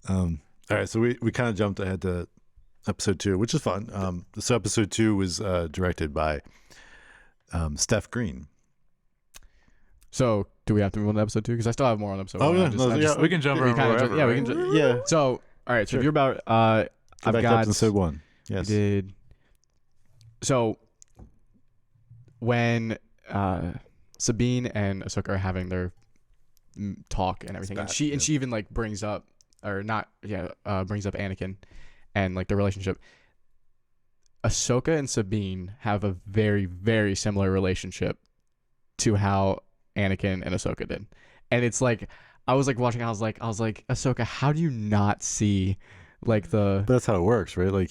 All right, so we kind of jumped ahead to episode 2, which is fun. So episode 2 was directed by Steph Green. So do we have to move on to episode 2? Because I still have more on episode 1. Oh, yeah. I No, I yeah. We can jump we around kinda wherever, yeah, we right? can. Yeah, So all right. So Sure. if you're about go I've back got up to episode 1. Yes. We did. So when Sabine and Ahsoka are having their talk and everything, and Spat, she yeah. even like brings up brings up Anakin and like the relationship. Ahsoka and Sabine have a very, very similar relationship to how Anakin and Ahsoka did. And it's like I was like watching, I was like, Ahsoka, how do you not see like the But that's how it works, right? Like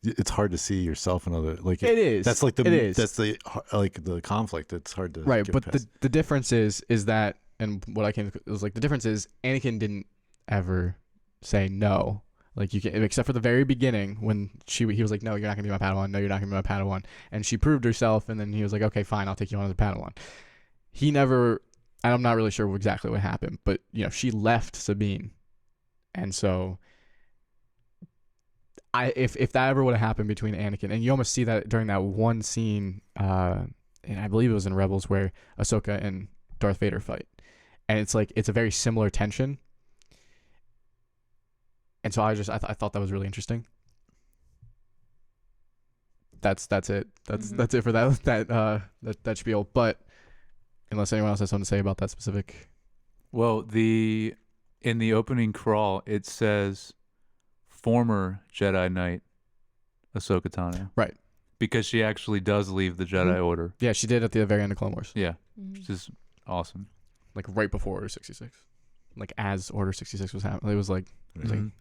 it's hard to see yourself in other like it is. that's like it is. that's the like the conflict. It's hard to right, get but past. the difference is that, and what I came to was like the difference is Anakin didn't ever say no. Like you can, except for the very beginning when he was like, no, you're not gonna be my Padawan. No, you're not gonna be my Padawan. And she proved herself, and then he was like, okay, fine, I'll take you on as a Padawan. he never. And I'm not really sure exactly what happened, but she left Sabine, and so if that ever would have happened between Anakin, and you almost see that during that one scene, and I believe it was in Rebels where Ahsoka and Darth Vader fight, and it's like it's a very similar tension, and so I thought that was really interesting. That's it. That's it for that spiel. But unless anyone else has something to say about that specific. Well, in the opening crawl, it says former Jedi Knight Ahsoka Tano. Right. Because she actually does leave the Jedi Order. Yeah, she did at the very end of Clone Wars. Yeah. Which is awesome. Like right before Order 66. Like as Order 66 was happening. It was like... then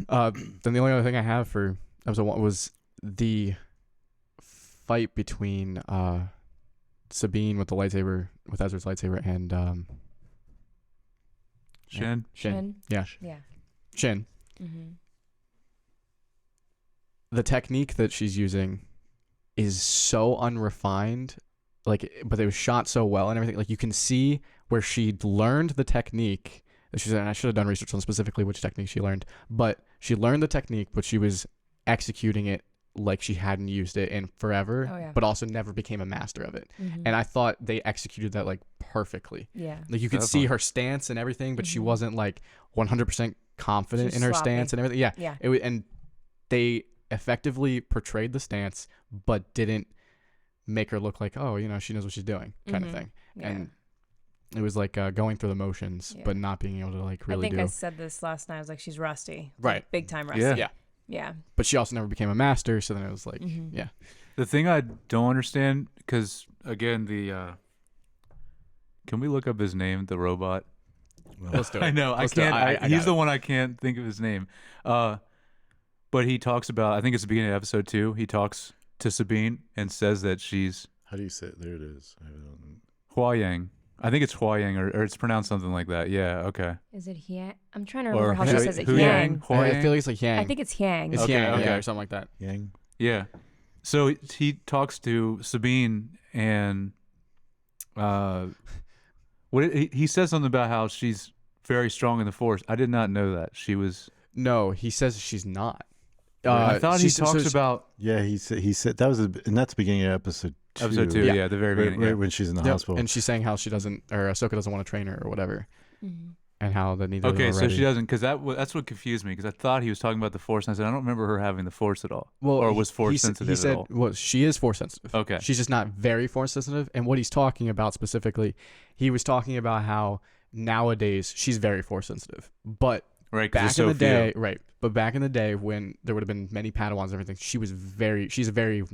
the only other thing I have for episode 1 was the fight between Sabine with the lightsaber, with Ezra's lightsaber, and Shin. Yeah. Shin. Mm-hmm. The technique that she's using is so unrefined, but it was shot so well and everything. Like you can see where she learned the technique. And I should have done research on specifically which technique she learned, but she learned the technique, but she was executing it like she hadn't used it in forever, but also never became a master of it. Mm-hmm. And I thought they executed that like perfectly. Yeah. Like you could see her stance and everything, but she wasn't like 100% confident in her stance and everything. Yeah. Yeah. And they effectively portrayed the stance, but didn't make her look like, she knows what she's doing kind of thing. Yeah. And it was like going through the motions, but not being able to like really do. I said this last night. I was like, she's rusty. Right. Like, big time rusty. Yeah. Yeah. But she also never became a master, so then it was like, yeah. The thing I don't understand, because again, can we look up his name, the robot? Well, Let's do it. I know. I can't. He's the one I can't think of his name. But he talks about, I think it's the beginning of episode 2, he talks to Sabine and says that she's... How do you say it? There it is. I have it on... Huayang. I think it's Huayang, or it's pronounced something like that. Yeah, okay. Is it Yang? I'm trying to remember how she Hu- says it. Huyang? Yang. I Huayang? feel like it's like Yang. I think it's Yang. It's Okay, Yang, okay. yeah, or something like that. Yang. Yeah. So he talks to Sabine and he says something about how she's very strong in the Force. I did not know that. She was... No, he says she's not. I thought he talks about... Yeah, he said that was, and that's the beginning of episode 2. Episode 2, yeah, the very beginning. Right Yeah. when she's in the hospital. And she's saying how she doesn't, or Ahsoka doesn't want to train her or whatever. Mm-hmm. And how that neither of them Okay, are so ready. she doesn't, because that's what confused me, because I thought he was talking about the Force, and I said, I don't remember her having the Force at all. Well, or was Force he sensitive said, at all. Well, she is Force sensitive. Okay. She's just not very Force sensitive. And what he's talking about specifically, he was talking about how nowadays she's very Force sensitive. But Right, 'cause back there's in the so few. day, right? But back in the day when there would have been many Padawans and everything, she's very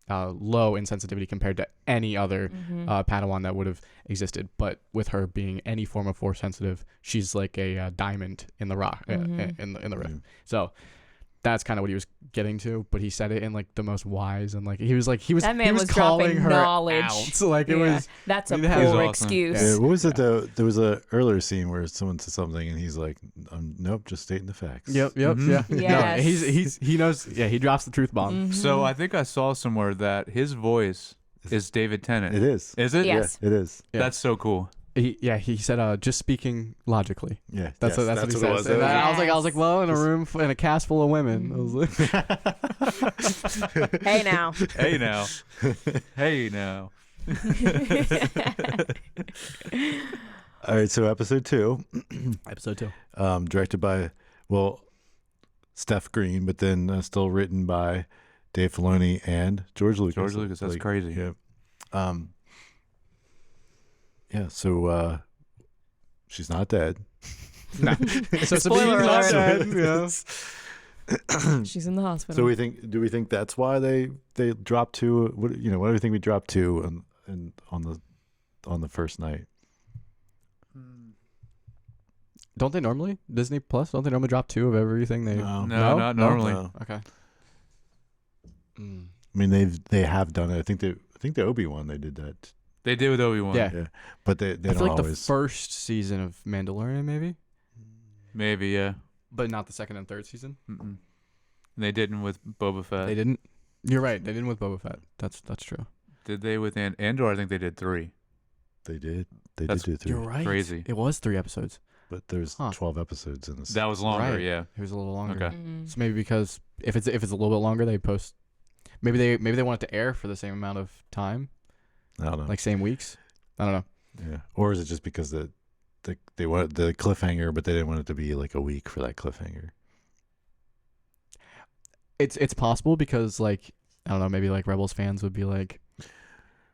low in sensitivity compared to any other Padawan that would have existed. But with her being any form of Force sensitive, she's like a diamond in the rock in the rift. So that's kind of what he was getting to, but he said it in like the most wise and like he was That man was calling dropping her knowledge. out. Like it was. That's a I mean, that was poor awesome. excuse. Yeah, what was it though? There was a earlier scene where someone said something and he's like, "Nope, just stating the facts." Yep. Yeah. Yes. No, he knows. Yeah, he drops the truth bomb. So I think I saw somewhere that his voice is David Tennant. It is. Is it? Yes. Yeah, it is. Yeah. That's so cool. He said, just speaking logically. Yeah, That's yes, what he it said. was. And I was like, well, in a Just- room in a cast full of women. I was like, Hey now. Hey now. Hey now. All right, so episode 2, episode 2. directed by Steph Green, but then still written by Dave Filoni and George Lucas. George Lucas, that's crazy. Yeah. Yeah. So she's not dead. No. So Spoiler Sabine's not alert. dead, yeah. She's in the hospital. So do we think that's why they dropped 2? What do you think we dropped 2 on the first night? Don't they normally? Disney Plus? Don't they normally drop 2 of everything they? No, not normally. No. Okay. I mean, they have done it. I think the Obi-Wan they did that. They did with Obi-Wan. Yeah. But they I don't feel like always. the first season of Mandalorian, maybe, Maybe, yeah. but not the second and third season. Mm-mm. And they didn't with Boba Fett. They didn't. You're right. They didn't with Boba Fett. That's true. Did they with Andor? I think they did 3. They did. They That's- did do 3. You're right. Crazy. It was 3 episodes. But there's Huh. 12 episodes in this. That was longer. Right. Yeah. It was a little longer. Okay. Mm. So maybe because if it's a little bit longer, they post. Maybe they want it to air for the same amount of time, I don't know. like same weeks. I don't know. Yeah. Or is it just because they wanted the cliffhanger, but they didn't want it to be like a week for that cliffhanger? It's possible because like I don't know, maybe like Rebels fans would be like,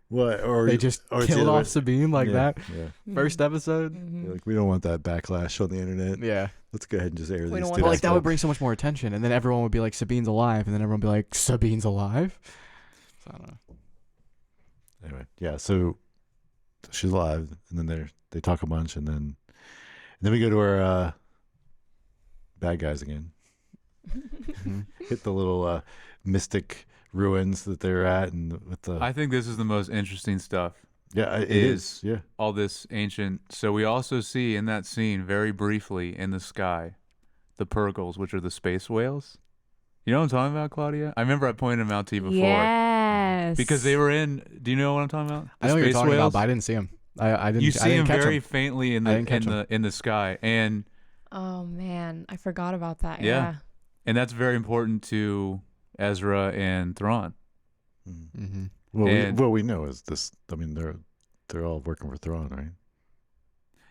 What? Or they just or it's the killed other off way- Sabine like yeah, that Yeah. first episode. Mhm. Like, we don't want that backlash on the internet. Yeah. Let's go ahead and just air We these don't two. want But like that would episodes. bring so much more attention, and then everyone would be like Sabine's alive, and then everyone would be like Sabine's alive. So I don't know. Anyway, yeah. So she's alive, and then they talk a bunch, and then we go to our bad guys again. Mhm. Hit the little mystic ruins that they're at, and with the I think this is the most interesting stuff. yeah, it is- is. Yeah. All this ancient. So we also see in that scene, very briefly in the sky, the Purgles, which are the space whales. You know what I'm talking about, Claudia? I remember I pointed them out to you before. Yes. Because they were in. Do you know what I'm talking about? I know what you're talking about, but I didn't see him. I didn't. You I see didn't them catch very him. faintly in I the didn't catch in the sky, and Oh man, I forgot about that. Yeah. Yeah. that's very important to Ezra and Thrawn. Mhm. Mm-hmm. Well, And- what we know is this. I mean, they're all working for Thrawn, right?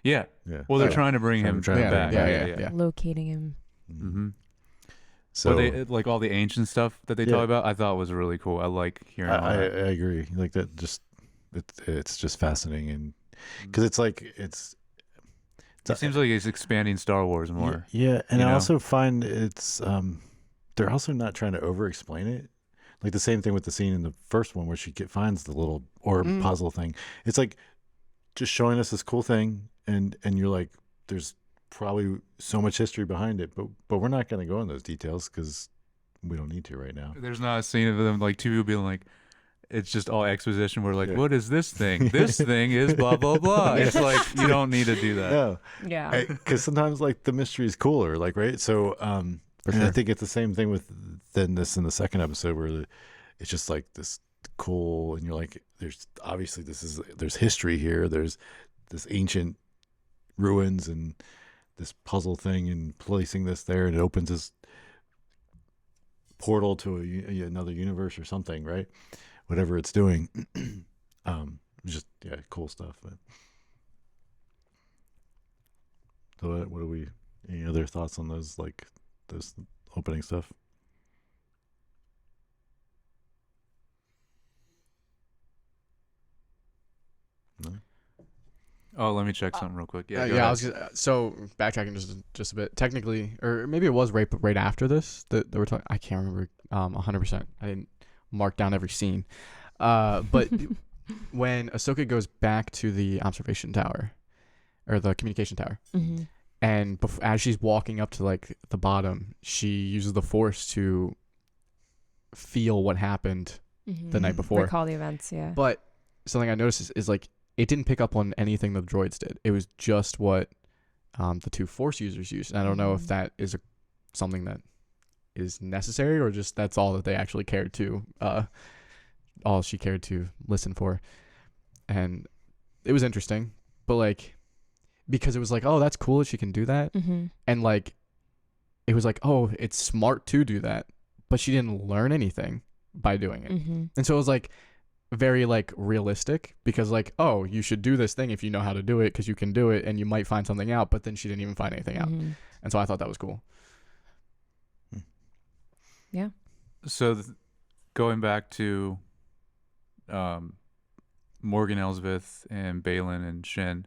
Yeah. Yeah. Well, they're Yeah. trying to bring him Trying to bring him back. back. Yeah. Locating him. Mm-hmm. So they like all the ancient stuff that they Yeah. talk about. I thought was really cool. I like hearing all I that. agree. Like that, just it's just fascinating, and Mm-hmm. because it's like it's. It seems like he's expanding Star Wars more. Yeah, and you I know? also find it's they're also not trying to over-explain it. Like the same thing with the scene in the first one where she finds the little orb Mm. puzzle thing. It's like just showing us this cool thing, and you're like, there's probably so much history behind it, but we're not going to go in those details because we don't need to right now. There's not a scene of them like two people being like, it's just all exposition. We're like, Yeah. what is this thing? This thing is blah blah blah. It's like you don't need to do that. No, Yeah. because sometimes like the mystery is cooler, like right. So For and I sure. think it's the same thing with then this in the second episode where it's just like this cool, and you're like, there's obviously there's history here. There's this ancient ruins and this puzzle thing, and placing this there, and it opens this portal to another universe or something, right? Whatever it's doing, just cool stuff. But so what do we? Any other thoughts on those opening stuff? No. Oh, let me check something real quick. Yeah, go I ahead. was so backtracking just a bit. Technically, or maybe it was right after this that we're talking. I can't remember 100%. I didn't mark down every scene. But when Ahsoka goes back to the observation tower or the communication tower, Mm-hmm. and as she's walking up to like the bottom, she uses the Force to feel what happened the night before. Recall the events. Yeah. But something I noticed is like it didn't pick up on anything the droids did. It was just what the two Force users used. And I don't know if that is something that is necessary or just that's all that they actually cared to, all she cared to listen for. And it was interesting, but like because it was like, oh, that's cool that she can do that, Mm-hmm. and like it was like, oh, it's smart to do that, but she didn't learn anything by doing it. Mm-hmm. And so it was like very like realistic because like, oh, you should do this thing if you know how to do it because you can do it and you might find something out, but then she didn't even find anything out. Mm-hmm. And so I thought that was cool. Yeah. So going back to Morgan Elsbeth and Balin and Shin.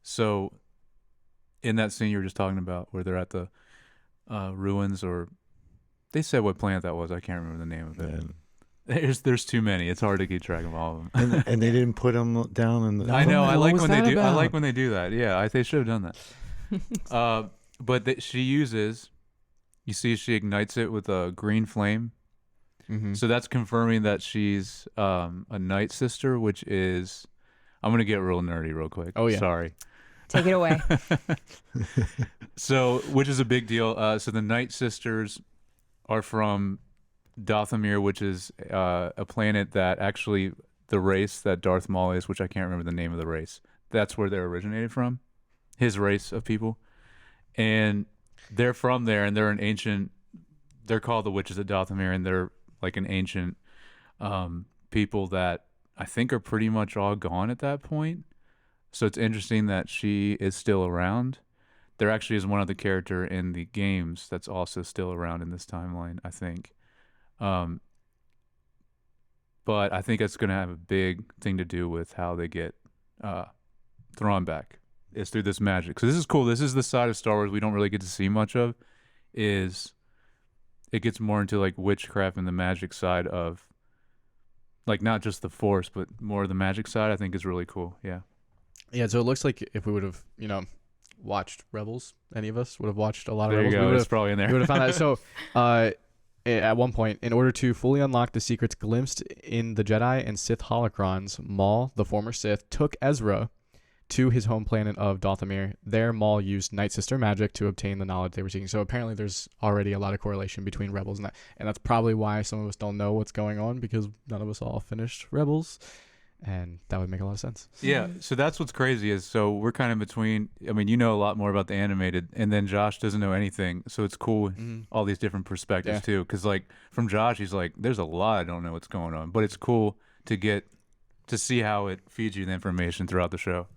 So in that scene you were just talking about where they're at the ruins, or they said what planet that was. I can't remember the name of it. And, There's too many. It's hard to keep track of all of them. and they didn't put them down in the. No. I know. I What like was when they that do. I like about? when they do that. Yeah, they should have done that. But she uses. You see, she ignites it with a green flame. Mm-hmm. So that's confirming that she's a Night Sister, which is. I'm gonna get real nerdy real quick. Oh, yeah. Sorry. Take it away. So, which is a big deal. So the Night Sisters are from Dothamir, which is a planet that actually the race that Darth Maul is, which I can't remember the name of the race. That's where they're originated from, his race of people. And they're from there, and they're an ancient, they're called the Witches of Dathomir, and they're like an ancient people that I think are pretty much all gone at that point. So it's interesting that she is still around. There actually is one other character in the games that's also still around in this timeline, I think. But I think it's going to have a big thing to do with how they get Thrawn back. Is through this magic. So this is cool. This is the side of Star Wars we don't really get to see much of. Is it gets more into like witchcraft and the magic side of, like, not just the Force, but more the magic side. I think is really cool. Yeah. Yeah. So it looks like if we would have, watched Rebels, any of us would have watched a lot of There Rebels. you go. It's probably in there. We would have found that. So, at one point, in order to fully unlock the secrets glimpsed in the Jedi and Sith holocrons, Maul, the former Sith, took Ezra to his home planet of Dathomir. There, Maul used Night Sister magic to obtain the knowledge they were seeking. So apparently there's already a lot of correlation between Rebels and that. And that's probably why some of us don't know what's going on, because none of us all finished Rebels. And that would make a lot of sense. Yeah, so that's what's crazy is, so we're kind of between, I mean, you know a lot more about the animated, and then Josh doesn't know anything, so it's cool, all these different perspectives too, because like from Josh, he's like, there's a lot I don't know what's going on, but it's cool to get to see how it feeds you the information throughout the show.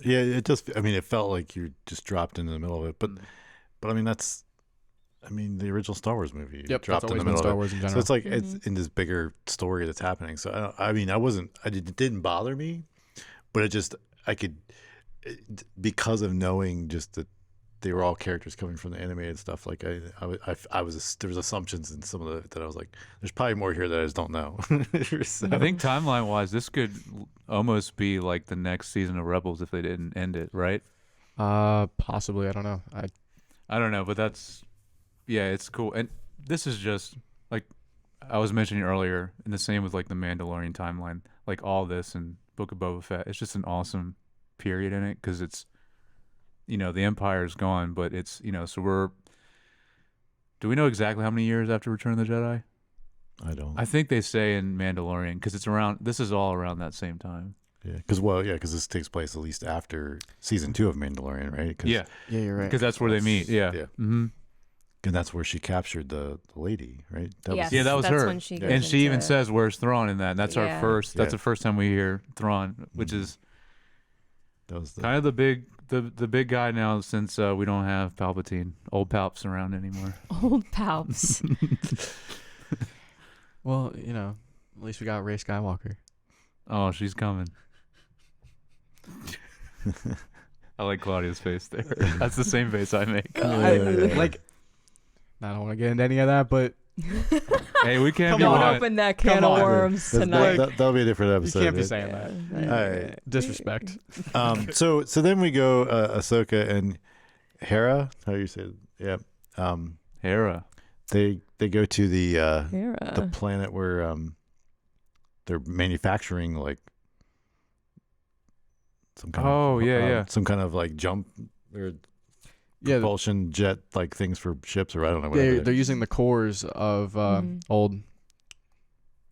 Yeah, it just, I mean, it felt like you just dropped into the middle of it, but I mean, that's, I mean, the original Star Wars movie dropped in the middle Star of Wars in it. general. So it's like it's in this bigger story that's happening. So it didn't bother me, but because of knowing just that they were all characters coming from the animated stuff. Like there was assumptions in some of the that I was like, there's probably more here that I just don't know. So, I think timeline wise, this could almost be like the next season of Rebels if they didn't end it, right? Possibly. I don't know. I don't know, but that's, yeah, it's cool. And this is just like I was mentioning earlier, and the same with like the Mandalorian timeline, like all this and Book of Boba Fett. It's just an awesome period in it because it's, the Empire's gone, but it's, so do we know exactly how many years after Return of the Jedi? I don't. I think they say in Mandalorian because this is all around that same time. Yeah, because this takes place at least after season 2 of Mandalorian, right? Yeah, you're right. Because that's where they meet. Yeah. Mm-hmm. And that's where she captured the lady, right? That was her. When she goes and she even into- says, "Where's Thrawn?" in that. And that's our first. That's Yeah. the first time we hear Thrawn, which is That was kind of the big guy now since we don't have Palpatine, old Palps around anymore. Old Palps. Well, at least we got Rey Skywalker. Oh, she's coming. I like Claudia's face there. That's the same face I make. I don't want to get into any of that, but Hey, we can't be Don't lying. open that can Come of on. worms tonight. That'll be a different you episode. can't be right? saying that. All right. Disrespect. So then we go Ahsoka and Hera. How do you say it? Yeah. Hera. They go to the Hera. planet where they're manufacturing like some kind of some kind of like jump or propulsion jet like things for ships, or I don't know. They're using the cores of old.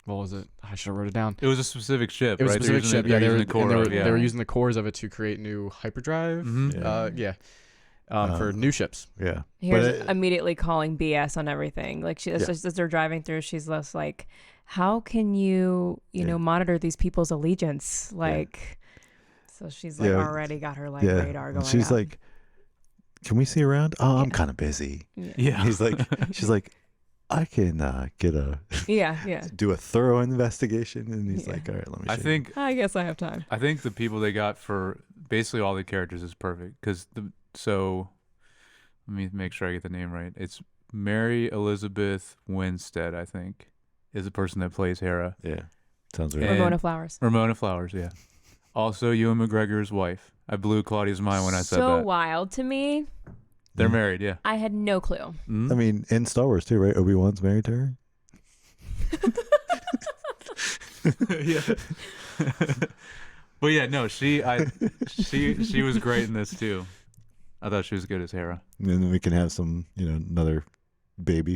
What was it? I should have wrote it down. It was a specific ship, It was right? a specific ship. They're Yeah, using the core of, they were using the cores of it to create new hyperdrive. For new ships. Yeah. Here's immediately calling BS on everything. Like as they're driving through, she's just like, "How can you, monitor these people's allegiance?" Like, so she's like already got her radar going. She's up. like, "Can we see around?" Oh, I'm kind of busy. Yeah. She's like, I can get do a thorough investigation, and he's like, all right, let me. I guess I have time. I think the people they got for basically all the characters is perfect because so let me make sure I get the name right. It's Mary Elizabeth Winstead, I think, is the person that plays Hera. Yeah, sounds right. Ramona Flowers. Ramona Flowers, yeah. Also, Ewan McGregor's wife. I blew Claudia's mind when I said that. So wild to me. They're married, yeah. I had no clue. Mm-hmm. I mean, in Star Wars too, right? Obi-Wan's married to her. Yeah. But yeah, no, she was great in this too. I thought she was good as Hera. And then we can have some, another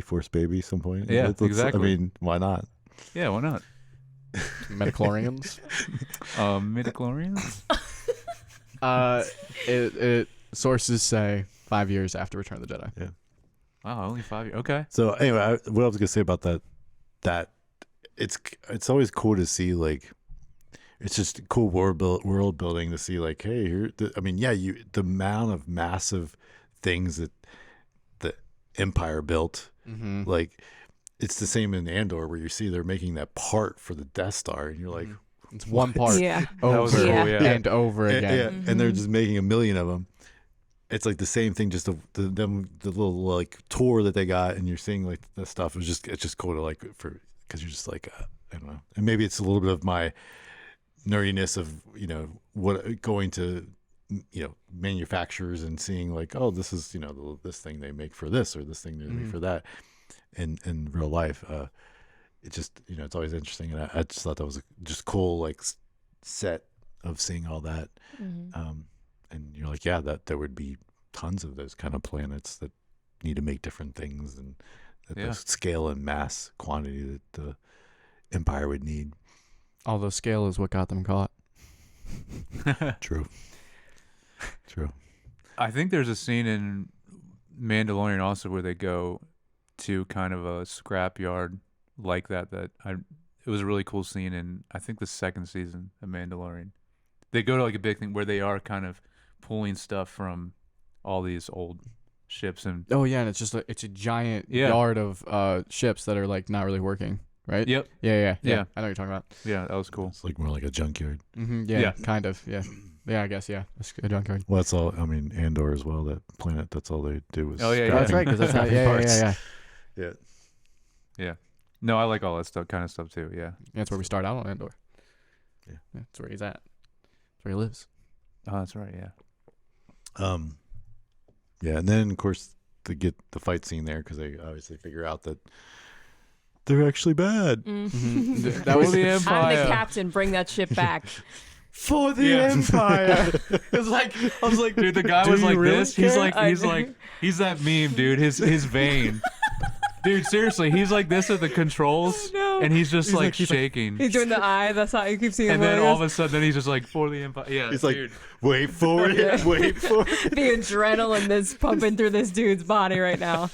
Force baby some point. Yeah, exactly. I mean, why not? Yeah, why not? Metachlorians. Midichlorians? It sources say 5 years after Return of the Jedi. Yeah. Wow, only 5 years. Okay. So anyway, what I was gonna say about that it's always cool to see, like, it's just cool world building to see, like, hey, the amount of massive things that the Empire built, Mm-hmm. like, it's the same in Andor where you see they're making that part for the Death Star, and you're like, It's one part Yeah. over was cool, yeah. and over again. and they're just making a million of them. It's like the same thing, just the little like tour that they got, and you're seeing like the stuff. It's just cool to like because you're just like I don't know, and maybe it's a little bit of my nerdiness of what going to manufacturers and seeing like, oh, this is this thing they make for this, or this thing they make for that, in real life. It just it's always interesting, and I just thought that was just cool, like set of seeing all that. And you're like, yeah, that there would be tons of those kind of planets that need to make different things, and at the scale and mass quantity that the Empire would need. Although scale is what got them caught. True. I think there's a scene in Mandalorian also where they go to kind of a scrapyard like that. It was a really cool scene in, I think, the second season of Mandalorian. They go to like a big thing where they are kind of pulling stuff from all these old ships, and Oh yeah, and it's just it's a giant yard of ships that are like not really working, right? Yep. Yeah. Yeah. I know what you're talking about. Yeah, that was cool. It's like more like a junkyard. Mm-hmm. Yeah. Kind of. Yeah. Yeah, I guess. Yeah, that's a junkyard. Well, that's all. I mean, Andor as well. That planet. That's all they do is. Oh, yeah, That's right, because that's how. Yeah. Yeah. No, I like all that stuff, kind of stuff too. Yeah. That's where we start out on Andor. Yeah. That's where he's at. That's where he lives. Oh, that's right. Yeah. Yeah, and then of course to get the fight scene there, because they obviously figure out that they're actually bad. That was the I'm Empire. the captain. Bring that ship back. for the Empire. It's like I was like, Dude, the guy do was you like really this. care? He's that meme, dude. His vein. Dude, seriously, he's like this at the controls, No. and he's just He's like like- shaking. He's doing the eye. That's how you keep seeing him. And then like all of a sudden, he's just like, for the Empire. Yeah, He's like, dude. wait for it, wait for it. the adrenaline that's pumping through this dude's body right now.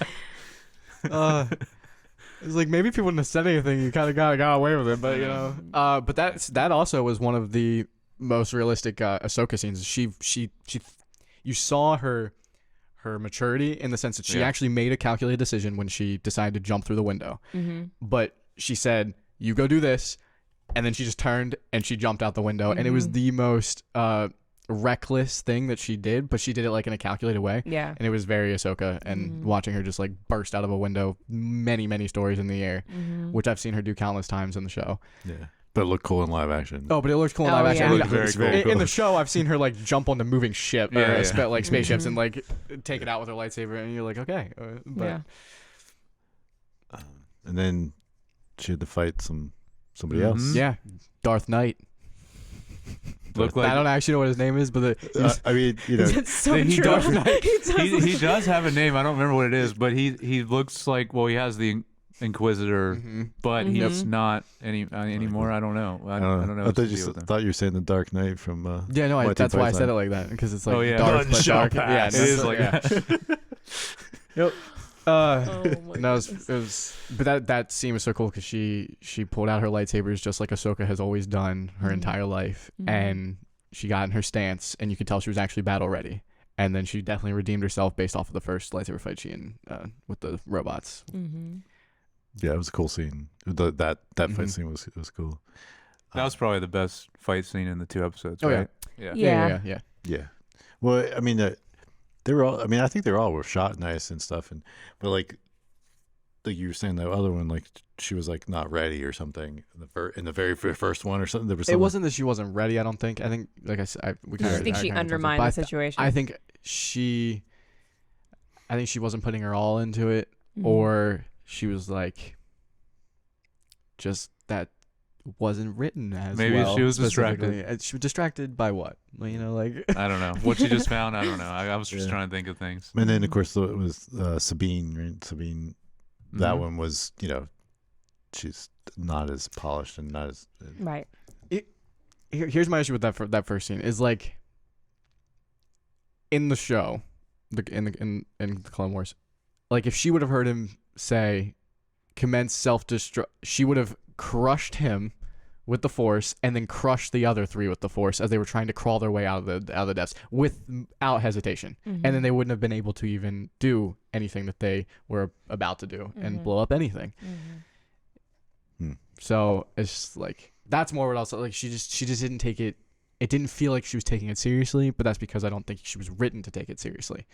it's like maybe if you wouldn't have said anything, you kind of got away with it. But but that also was one of the most realistic Ahsoka scenes. She you saw her maturity in the sense that she actually made a calculated decision when she decided to jump through the window. But she said, "You go do this," and then she just turned and she jumped out the window, and it was the most reckless thing that she did, but she did it like in a calculated way. Yeah. And it was very Ahsoka, and watching her just like burst out of a window many stories in the air, which I've seen her do countless times in the show. Yeah, but it looked cool in live action. Oh, but it looks cool in Oh, live action. yeah. I mean, It looked very in cool. the show, I've seen her like jump on the moving ship, Yeah. like spaceships, and like take it out with her lightsaber, and you're like, okay, but Yeah. And then she had to fight somebody else. yeah, Darth Knight. Look like I don't actually know what his name is, but I mean, It's so He true. does- He he does have a name. I don't remember what it is, but he looks like, well, he has the Inquisitor, but he's not anymore. I don't know. I don't know. I what's thought the you deal with him. thought you were saying the Dark Knight from. yeah, no, Mighty that's why I Python. said it like that, because it's like Oh, yeah. Darth, None but shall dark. Yeah, pass. It is like yeah. that. Yep. Oh my And it was, but that scene was so cool because she pulled out her lightsabers just like Ahsoka has always done her entire life, and she got in her stance, and you could tell she was actually battle ready. And then she definitely redeemed herself based off of the first lightsaber fight she in with the robots. Yeah, it was a cool scene. That fight scene was cool. That was probably the best fight scene in the 2 episodes, Oh, yeah. right? Yeah. Yeah. Yeah. Well, I mean, they were all. I mean, I think they all were shot nice and stuff, but like you were saying, the other one, like she was like not ready or something in the very first one or something. There was It wasn't that she wasn't ready. I don't think. I think, like I said, we I kind of think she undermined the situation. I think she wasn't putting her all into it, or she was like, just that wasn't written as Maybe well. she was specifically. distracted. She was distracted by what? Like, like I don't know. What she just found, I don't know. I was just trying to think of things. And then of course it was Sabine. Right? Sabine. That one was she's not as polished and not as Right. Here's my issue with that first scene is like in the show, in the Clone Wars, like if she would have heard him say commence self-destruct, she would have crushed him with the Force and then crushed the other three with the Force as they were trying to crawl their way out of the depths without hesitation. Mm-hmm. And then they wouldn't have been able to even do anything that they were about to do and blow up anything. So it's just like, that's more what else, like she just didn't take it. It didn't feel like she was taking it seriously, but that's because I don't think she was written to take it seriously.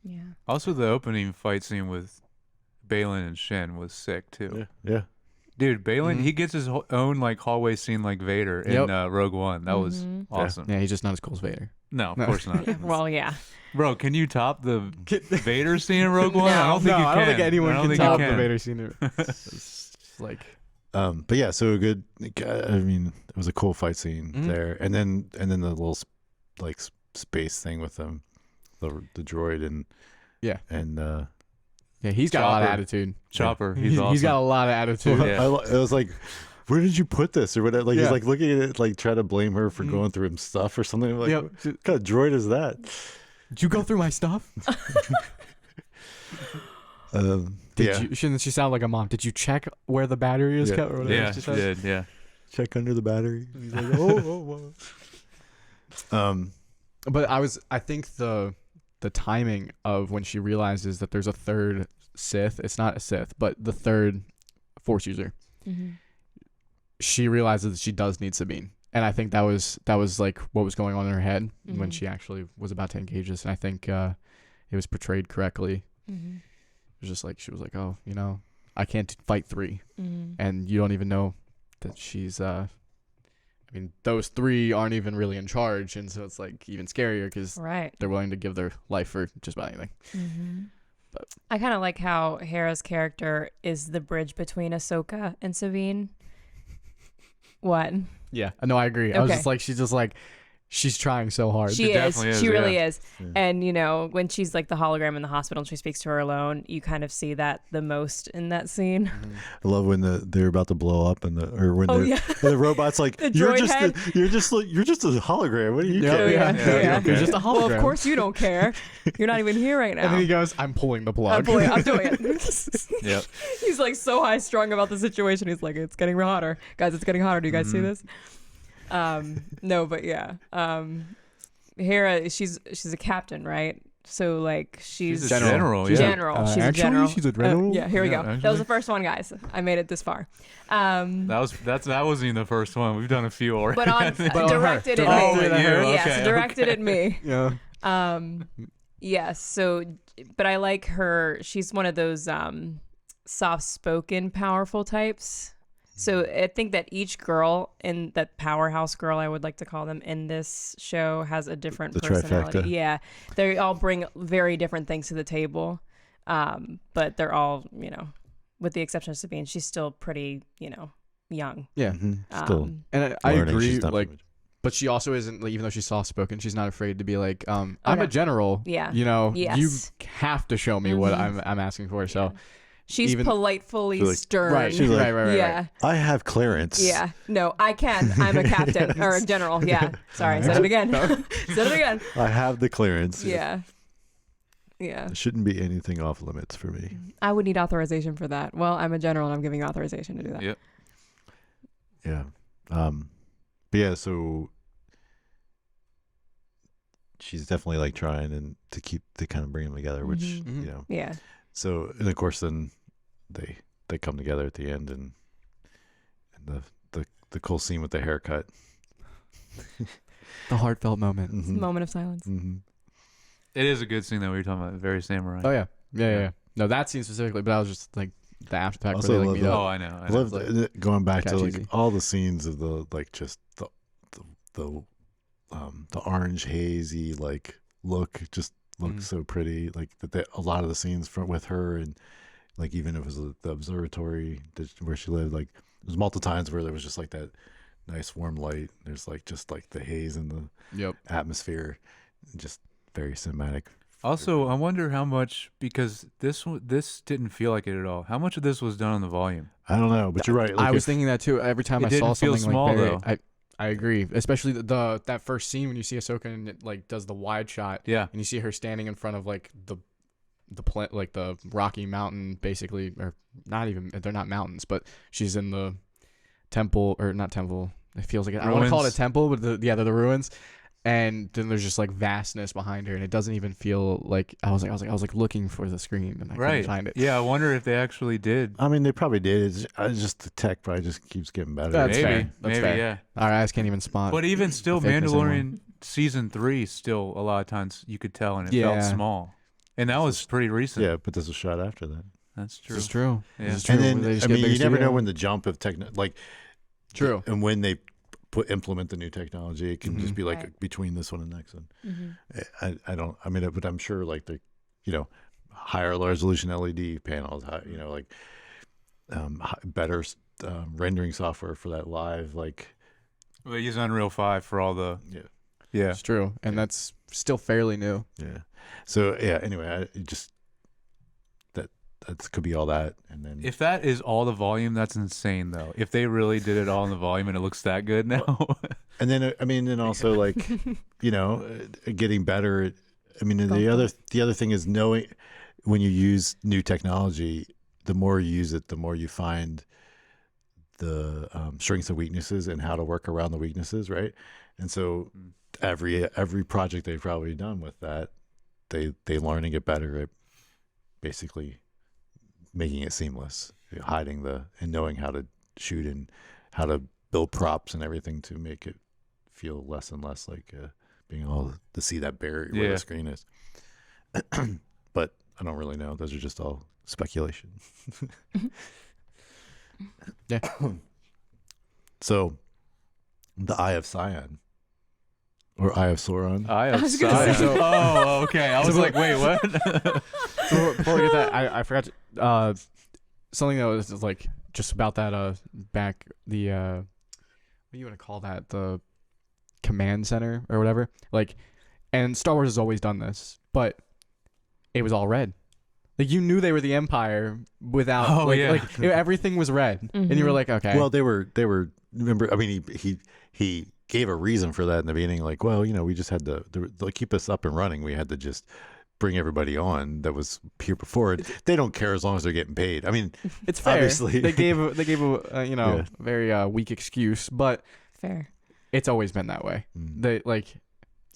Yeah. Also, the opening fight scene with Balin and Shin was sick too. Yeah. Dude, Balin, he gets his own like hallway scene like Vader in Rogue One. That was awesome. Yeah, he's just not as cool as Vader. No, of course not. Well, yeah. Bro, can you top the Vader scene in Rogue One? No. I don't think you can. I don't think anyone can think top you the Vader scene. It's like, but yeah, so a good. I mean, it was a cool fight scene there, and then the little like space thing with them, the droid and yeah, he's got a lot of attitude. Chopper, he's awesome. He's got a lot of attitude. Yeah. I was like, where did you put this or whatever? Like Yeah. he's like looking at it, like trying to blame her for going through his stuff or something. I'm like, Yeah. what kind of droid is that? Did you go through my stuff? Shouldn't she sound like a mom? Did you check where the battery is kept? Or whatever Yeah, she she said? did. Yeah. Check under the battery. He's like, oh. But I think the timing of when she realizes that there's a third Sith, it's not a Sith, but the third Force user, she realizes that she does need Sabine. And I think that was like what was going on in her head when she actually was about to engage this. And I think it was portrayed correctly. It was just like, she was like, oh, I can't fight three. And you don't even know that she's, I mean, those three aren't even really in charge. And so it's like even scarier because they're willing to give their life for just about anything. But I kind of like how Hera's character is the bridge between Ahsoka and Sabine. What? yeah, no, I agree. I was just like, she's trying so hard. She definitely is, She really yeah. is. And, when she's like the hologram in the hospital and she speaks to her alone, you kind of see that the most in that scene. I love when they're about to blow up when the robot's like, The you're droid just head. you're just a hologram. What do you Yeah, care? yeah. You're just a hologram. Well, of course you don't care. You're not even here right now. And then he goes, I'm pulling the plug. I'm doing it. Yep. He's like so high strung about the situation. He's like, it's getting hotter. Guys, it's getting hotter. Do you guys see this? No, but yeah. Hera, she's a captain, right? So like she's a general. Yeah. General. She's a general. She's a general. Yeah, here we Yeah, go. That actually. was the first one, guys. I made it this far. That wasn't even the first one. We've done a few already. But on directed at Oh, me. at you. Yes, Okay, directed at me. Yeah. Yes. So, but I like her. She's one of those soft-spoken, powerful types. So I think that each girl in that powerhouse girl, I would like to call them, in this show has a different The personality. trifecta. Yeah, they all bring very different things to the table, but they're all, with the exception of Sabine, she's still pretty, young. Yeah. Still And I learning. agree. She's not Like, from but she also isn't, like, even though she's soft spoken, she's not afraid to be like, I'm no. a general. Yeah. You Yes. have to show me what I'm asking for. So She's even- politely like- stern. right, She's like- right. Yeah. I have clearance. Yeah. No, I can. I'm a captain or a general. Yeah. Sorry. Said it again. Said it again. I have the clearance. Yeah. Yeah. There shouldn't be anything off limits for me. I would need authorization for that. Well, I'm a general and I'm giving you authorization to do that. Yep. Yeah. But yeah, so she's definitely like trying and to kind of bring them together, which, Mhm. Yeah. so, and of course then they come together at the end and the cool scene with the haircut. The heartfelt moment. It's a moment of silence. It is a good scene that we were talking about. Very samurai. Oh yeah. No, that scene specifically, but I was just like the after fact Also really like love beat the- up. Oh, I know. I love going back to catch like easy. all the scenes of the like just the orange hazy like look just looks so pretty, like a lot of the scenes with her, and like even if it was the observatory where she lived, like there's multiple times where there was just like that nice warm light, there's like just like the haze in the Yep. atmosphere, just very cinematic Also, I wonder how much, because this didn't feel like it at all. How much of this was done on the volume? I don't know, but you're right. Like I was thinking that too. Every time It I saw didn't feel something small, like very, though. I agree. Especially that first scene when you see Ahsoka and it like does the wide shot. Yeah. And you see her standing in front of like the like the Rocky Mountain, basically, or not even. They're not mountains, but she's in the temple, or not temple. It feels like I don't want to call it a temple, but they're the ruins. And then there's just like vastness behind her, and it doesn't even feel like I was looking for the screen and I couldn't find it. Yeah, I wonder if they actually did. I mean, they probably did. It's just the tech probably just keeps getting better. That's maybe, fair. That's maybe, fair. yeah. Our eyes can't even spot. But even still, the fakeness anymore. Mandalorian season 3 still a lot of times you could tell, and it felt Yeah. small, and that was pretty recent. Yeah, but this was shot after that. That's true. This is true. Yeah. This is true. And then They just I get mean, bigger you never know studio. when the jump of True. and when they implement the new technology, it can just be like Right. between this one and the next one. Mm-hmm. I don't. I mean, but I'm sure like the, higher resolution LED panels, like better rendering software for that live, like They use Unreal 5 for all the yeah. It's true, and that's still fairly new. yeah. So yeah. Anyway, that could be all that, and then If that is all the volume, that's insane though. If they really did it all in the volume and it looks that good now. and then I mean, and also like getting better. I mean, the other thing is knowing when you use new technology, the more you use it, the more you find the strengths and weaknesses and how to work around the weaknesses, right? And so every project they've probably done with that, they learn and get better at basically making it seamless, hiding and knowing how to shoot and how to build props and everything to make it feel less and less like being able to see that barrier where the screen is. But I don't really know. Those are just all speculation. Yeah. So, the Eye of Sion, or Eye of Sauron. I was gonna outside. say- Oh, okay. I was like, wait, what? Before we get that, I forgot something that was like just about that back the what do you want to call that, the command center or whatever, like, and Star Wars has always done this, but it was all red. Like you knew they were the Empire without everything was red, and you were like, okay. Well, they were. Remember, I mean, he gave a reason for that in the beginning. Like, well, we just had to keep us up and running. We had to just bring everybody on that was here before. They don't care as long as they're getting paid. I mean, it's fair. Obviously, they gave a very weak excuse, but Fair. it's always been that way. They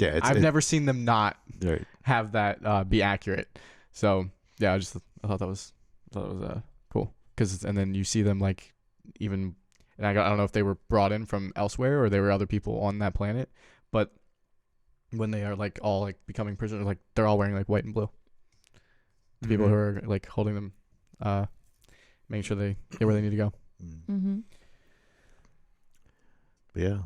I've never seen them not have that be accurate. So yeah, I thought that was cool, and then you see them like even, and I don't know if they were brought in from elsewhere or there were other people on that planet, but when they are like all like becoming prisoners, like they're all wearing like white and blue. The people who are like holding them, making sure they get where they need to go. Mm-hmm. Yeah.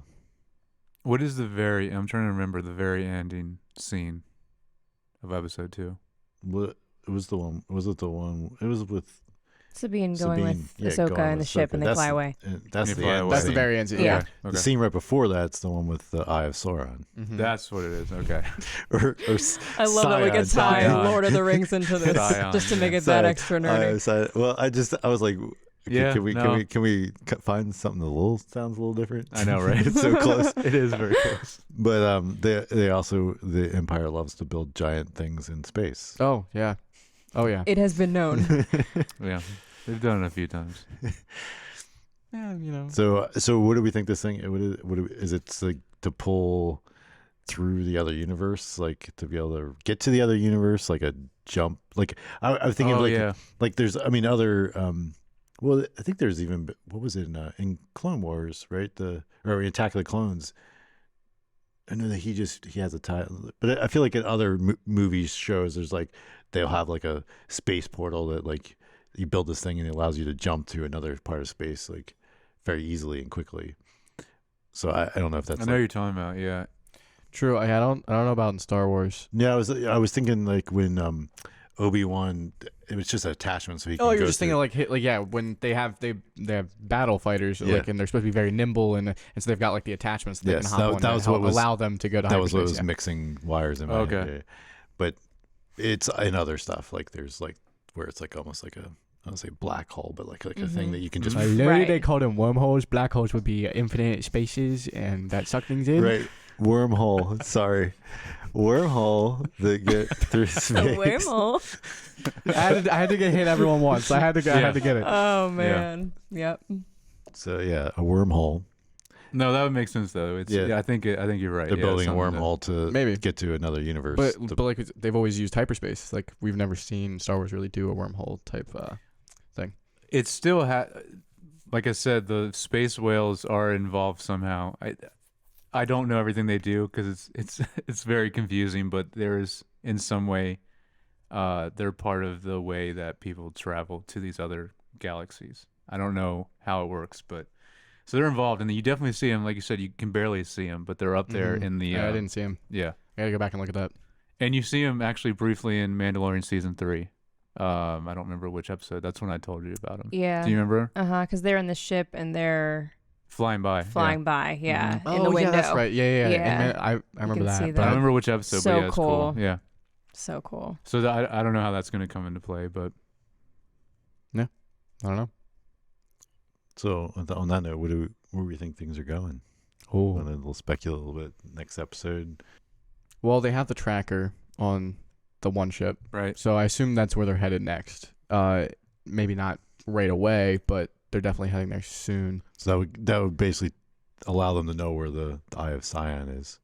What is I'm trying to remember the very ending scene of episode 2. What it was the one? Was it the one? It was with Sabine going with Ahsoka going and the with ship, Ahsoka. and they fly away. That's They the fly end. away. That's the scene. very end. Yeah. Yeah. Okay. The scene right before that's the one with the Eye of Sauron. Mhm. That's what it is. Okay. or I love that we could tie Sion. Lord of the Rings into this Sion, just to make it Sion. that extra nerdy. Well, I was like, Yeah, can we no. find something sounds a little different? I know, right? It's so close. It is very close. But they also, the Empire loves to build giant things in space. Oh yeah. Oh yeah. It has been known. Yeah. They've done it a few times. Yeah, So what do we think this thing? Is it like to pull through the other universe, like to be able to get to the other universe, like a jump? Like I was thinking like there's other. Well, I think there's even, what was it in Clone Wars, right? Or Attack of the Clones. I know that he has a title, but I feel like in other movies, shows, there's like they'll have like a space portal that like you build this thing and it allows you to jump to another part of space like very easily and quickly. So I don't know if that's. I know what you're talking about. Yeah. True. I don't know about in Star Wars. Yeah, I was thinking like when Obi-Wan, it was just an attachment so he. Oh, can you're go just thinking when they have battle fighters like, and they're supposed to be very nimble and so they've got like the attachments that they can hop on that was to what was, allow them to go to that was what hyperspace. was mixing wires in my Okay. head. Yeah. But It's in other stuff. Like there's like where it's like almost like a, I don't say black hole, but like a thing that you can just Right. They call them wormholes. Black holes would be infinite spaces, and that suck things in. right wormhole. Sorry, wormhole that get through A space. wormhole. I had to get hit everyone once. I had to get it. Oh man. Yep. So yeah, a wormhole. No, that would make sense though. It's I think you're right. They're building a something wormhole to Maybe. get to another universe. But like they've always used hyperspace. Like we've never seen Star Wars really do a wormhole type thing. It still like I said, the space whales are involved somehow. I don't know everything they do because it's very confusing, but there is in some way they're part of the way that people travel to these other galaxies. I don't know how it works, but so they're involved, and you definitely see them. Like you said, you can barely see them, but they're up there in the. I didn't see him. Yeah, I gotta go back and look at that. and you see them actually briefly in Mandalorian season 3. I don't remember which episode. That's when I told you about them. Yeah. Do you remember? Because they're in the ship and they're Flying by. flying by. Yeah. Oh, In the window. yeah, that's right. Yeah. Yeah. And I remember can that. see But I that. don't remember which episode, So but yeah, it's cool. cool. Yeah. So cool. So I don't know how that's going to come into play, but I don't know. so on that note, where do we think things are going? Oh. We'll speculate a little bit. Next episode. Well, they have the tracker on the one ship, right. so I assume that's where they're headed next. Maybe not right away, but they're definitely heading there soon. So that would basically allow them to know where the Eye of Sion is.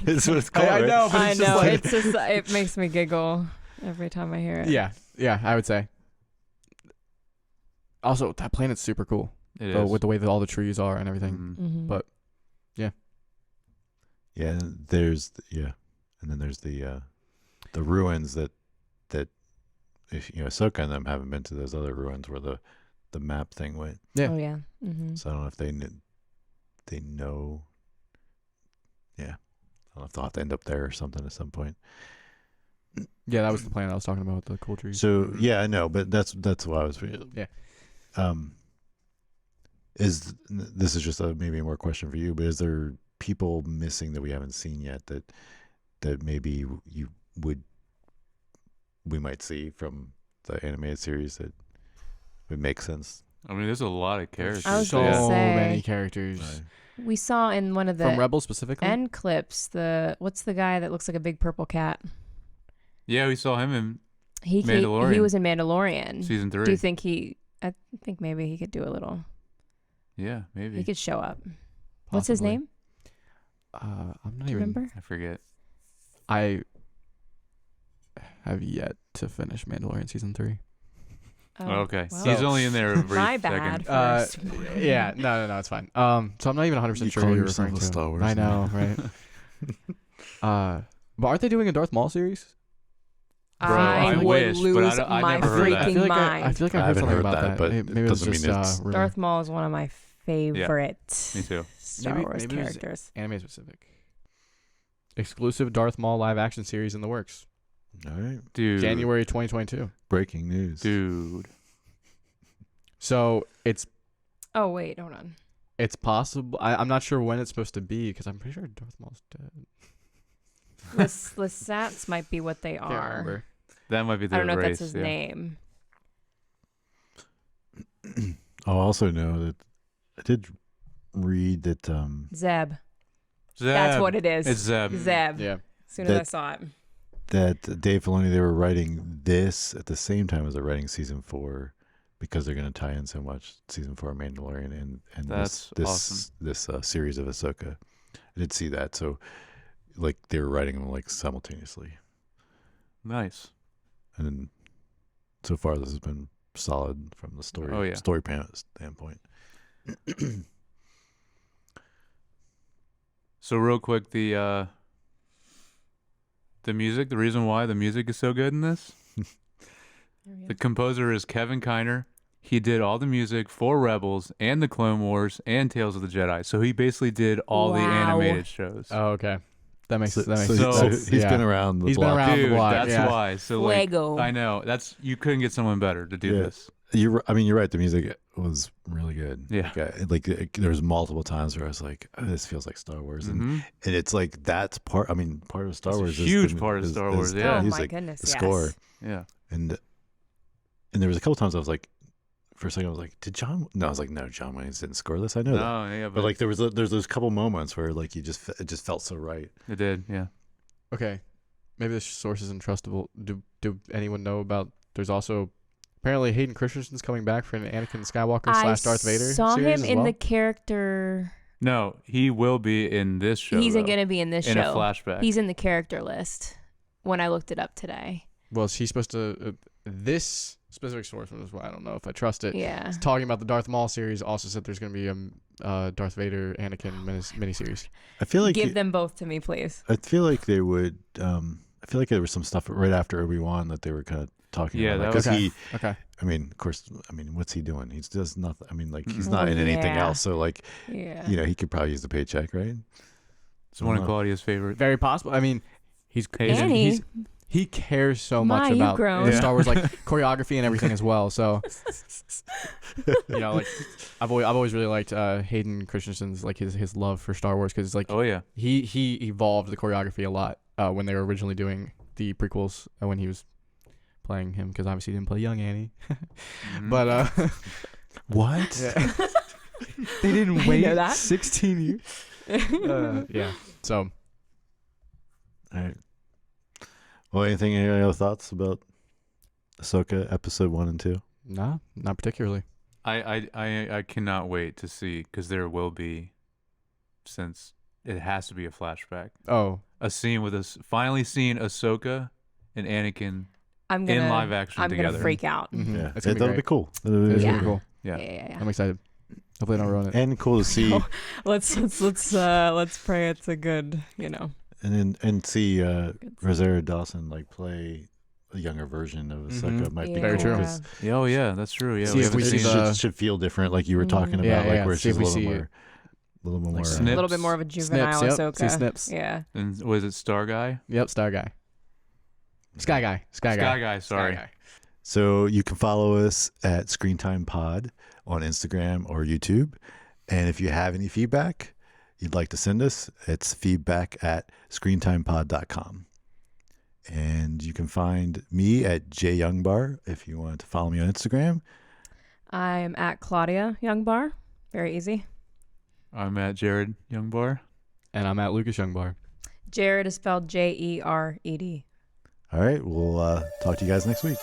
It's what it's called. I right? know, but I it's just know. like It's just, it makes me giggle every time I hear it. yeah, I would say. Also, that planet's super cool. It But is. with the way that all the trees are and everything. Mhm. Mm-hmm. But- Yeah, and then there's the ruins that if Ahsoka and them haven't been to those other ruins where the map thing went. Yeah. Oh yeah. Mm-hmm. So I don't know if they know. Yeah, I don't know if they'll have to end up there or something at some point. Yeah, that was the plan I was talking about, the cool trees. So yeah, I know, but that's what I was. Yeah. This is just maybe a more question for you, but is there people missing that we haven't seen yet that maybe we might see from the animated series that would make sense? I mean, there's a lot of characters. I was so gonna say- many characters. We saw in one of the From Rebels specifically? end clips what's the guy that looks like a big purple cat? Yeah, we saw him in He Mandalorian. was in Mandalorian. season 3. Do you think I think maybe he could do a little. Yeah, maybe. He could show up. What's his Possibly. name? I'm not Do you even. remember? I forget. I have yet to finish Mandalorian season 3. Oh, Okay. well. He's only in there a brief My second. bad. First. Yeah, no, it's fine. So I'm not even 100% You sure call who you're yourself referring a to. Star Wars I know, man. right? But aren't they doing a Darth Maul series? Bro, I I would wish, but lose I my never heard that. freaking I feel like I heard I haven't something heard about that, that. but Maybe it it was doesn't just mean it's- rumor. Darth Maul is one of my favorite Me too. Star Maybe- Wars maybe it was- characters. Anime specific. Exclusive Darth Maul live action series in the works. All right, Dude. January 2022. breaking news. Dude. So it's Oh wait, hold on. possible. I'm not sure when it's supposed to be because I'm pretty sure Darth Maul's dead. Lasats might be what they Can't are. remember. That might be I their don't know race. if that's his yeah. name. I'll also know that I did read that Zeb. Zeb. That's what it is. It's Zeb. Zeb. Yeah. As soon as I That- saw it. that Dave Filoni, they were writing this at the same time as they're writing season 4 because they're going to tie in so much season 4 Mandalorian and That's awesome. this series of Ahsoka. I did see that, so like they were writing them like simultaneously, Nice. and then so far this has been solid from the story Oh, yeah. standpoint. So real quick, the music, the reason why the music is so good in this, the composer is Kevin Kiner. He did all the music for Rebels and the Clone Wars and Tales of the Jedi. So he basically did all the Wow. animated shows. Oh, okay. That makes So, sense. sense. he's been around the He's been block. around the Dude, block. that's yeah. why. So like, Fuego. I know you couldn't get someone better to do Yeah. this. You're right. The music was really good. Yeah. There was multiple times where I was like, oh, this feels like Star Wars, and it's like that's part. I mean, part of Star Wars. A huge part of Star Wars. The Yeah. Oh music, my goodness, the yes. score, Yeah. and there was a couple times I was like, for a second I was like, did John? No, I was like, no, John Williams didn't score this. I know that. No, yeah, But like there's those couple moments where like it just felt so right. it did. Yeah. Okay, maybe this source isn't trustable. Do anyone know about? There's also apparently Hayden Christensen's coming back for an Anakin Skywalker / Darth Vader. I saw series him as in well? the character. No, he will be in this show. He's though, going to be in this in show. a flashback. He's in the character list when I looked it up today. Well, she's supposed to. This specific source, which is why I don't know if I trust it. Yeah. It's talking about the Darth Maul series. Also said there's going to be a Darth Vader Anakin miniseries. I feel like Give them both to me, please. I feel like they would. I feel like there was some stuff right after Obi-Wan that they were kind of talking Yeah, about. that Because was- Okay. I mean, of course, what's he doing? He does nothing. I mean, like, he's not in anything Yeah. else. So, like, Yeah. he could probably use the paycheck, right? It's one of Claudia's favorite. Very possible. I mean, Annie. he cares so Ma, much you've about grown. the Yeah. Star Wars like choreography and everything as well. So like I've always really liked Hayden Christensen's like his love for Star Wars because like Oh yeah. he evolved the choreography a lot when they were originally doing the prequels when he was playing him because obviously he didn't play young Annie, Mhm. but What? yeah. They didn't I wait know that. 16 years. Yeah. So All right. Well, any other thoughts about Ahsoka episode 1 and 2? nah, not particularly. I cannot wait to see because there will be, since it has to be a flashback, Oh, a scene with us finally seeing Ahsoka and Anakin I'm gonna, in live action I'm together. gonna freak out. mhm. Yeah, It's gonna be that'll great. be cool. It's That'll be gonna Yeah. be cool. Yeah. Yeah. I'm excited. Hopefully they don't ruin it. And cool to see, Let's pray it's a good, and see Rosario Dawson like play a younger version of Ahsoka. Mhm. Might be Very cool. true. 'Cause Yeah, oh yeah, that's true. Yeah, See if we haven't see seen the- should feel different, like you were talking about, Yeah, like yeah. where it's See if just a we little see more, like a Snips. little bit more of a juvenile Snips, yep. Ahsoka. See Snips. Yeah. And was it Star Guy? Yep, Star Guy. Sky Guy. Sky Guy. Sorry. Sky Guy. So you can follow us at Screentime Pod on Instagram or YouTube. And if you have any feedback you'd like to send us, it's feedback@screentimepod.com. And you can find me at jyoungbar if you want to follow me on Instagram. I'm at Claudia Youngbar. Very easy. I'm at Jered Youngbar. And I'm at Lucas Youngbar. Jered is spelled Jered. All right, we'll talk to you guys next week.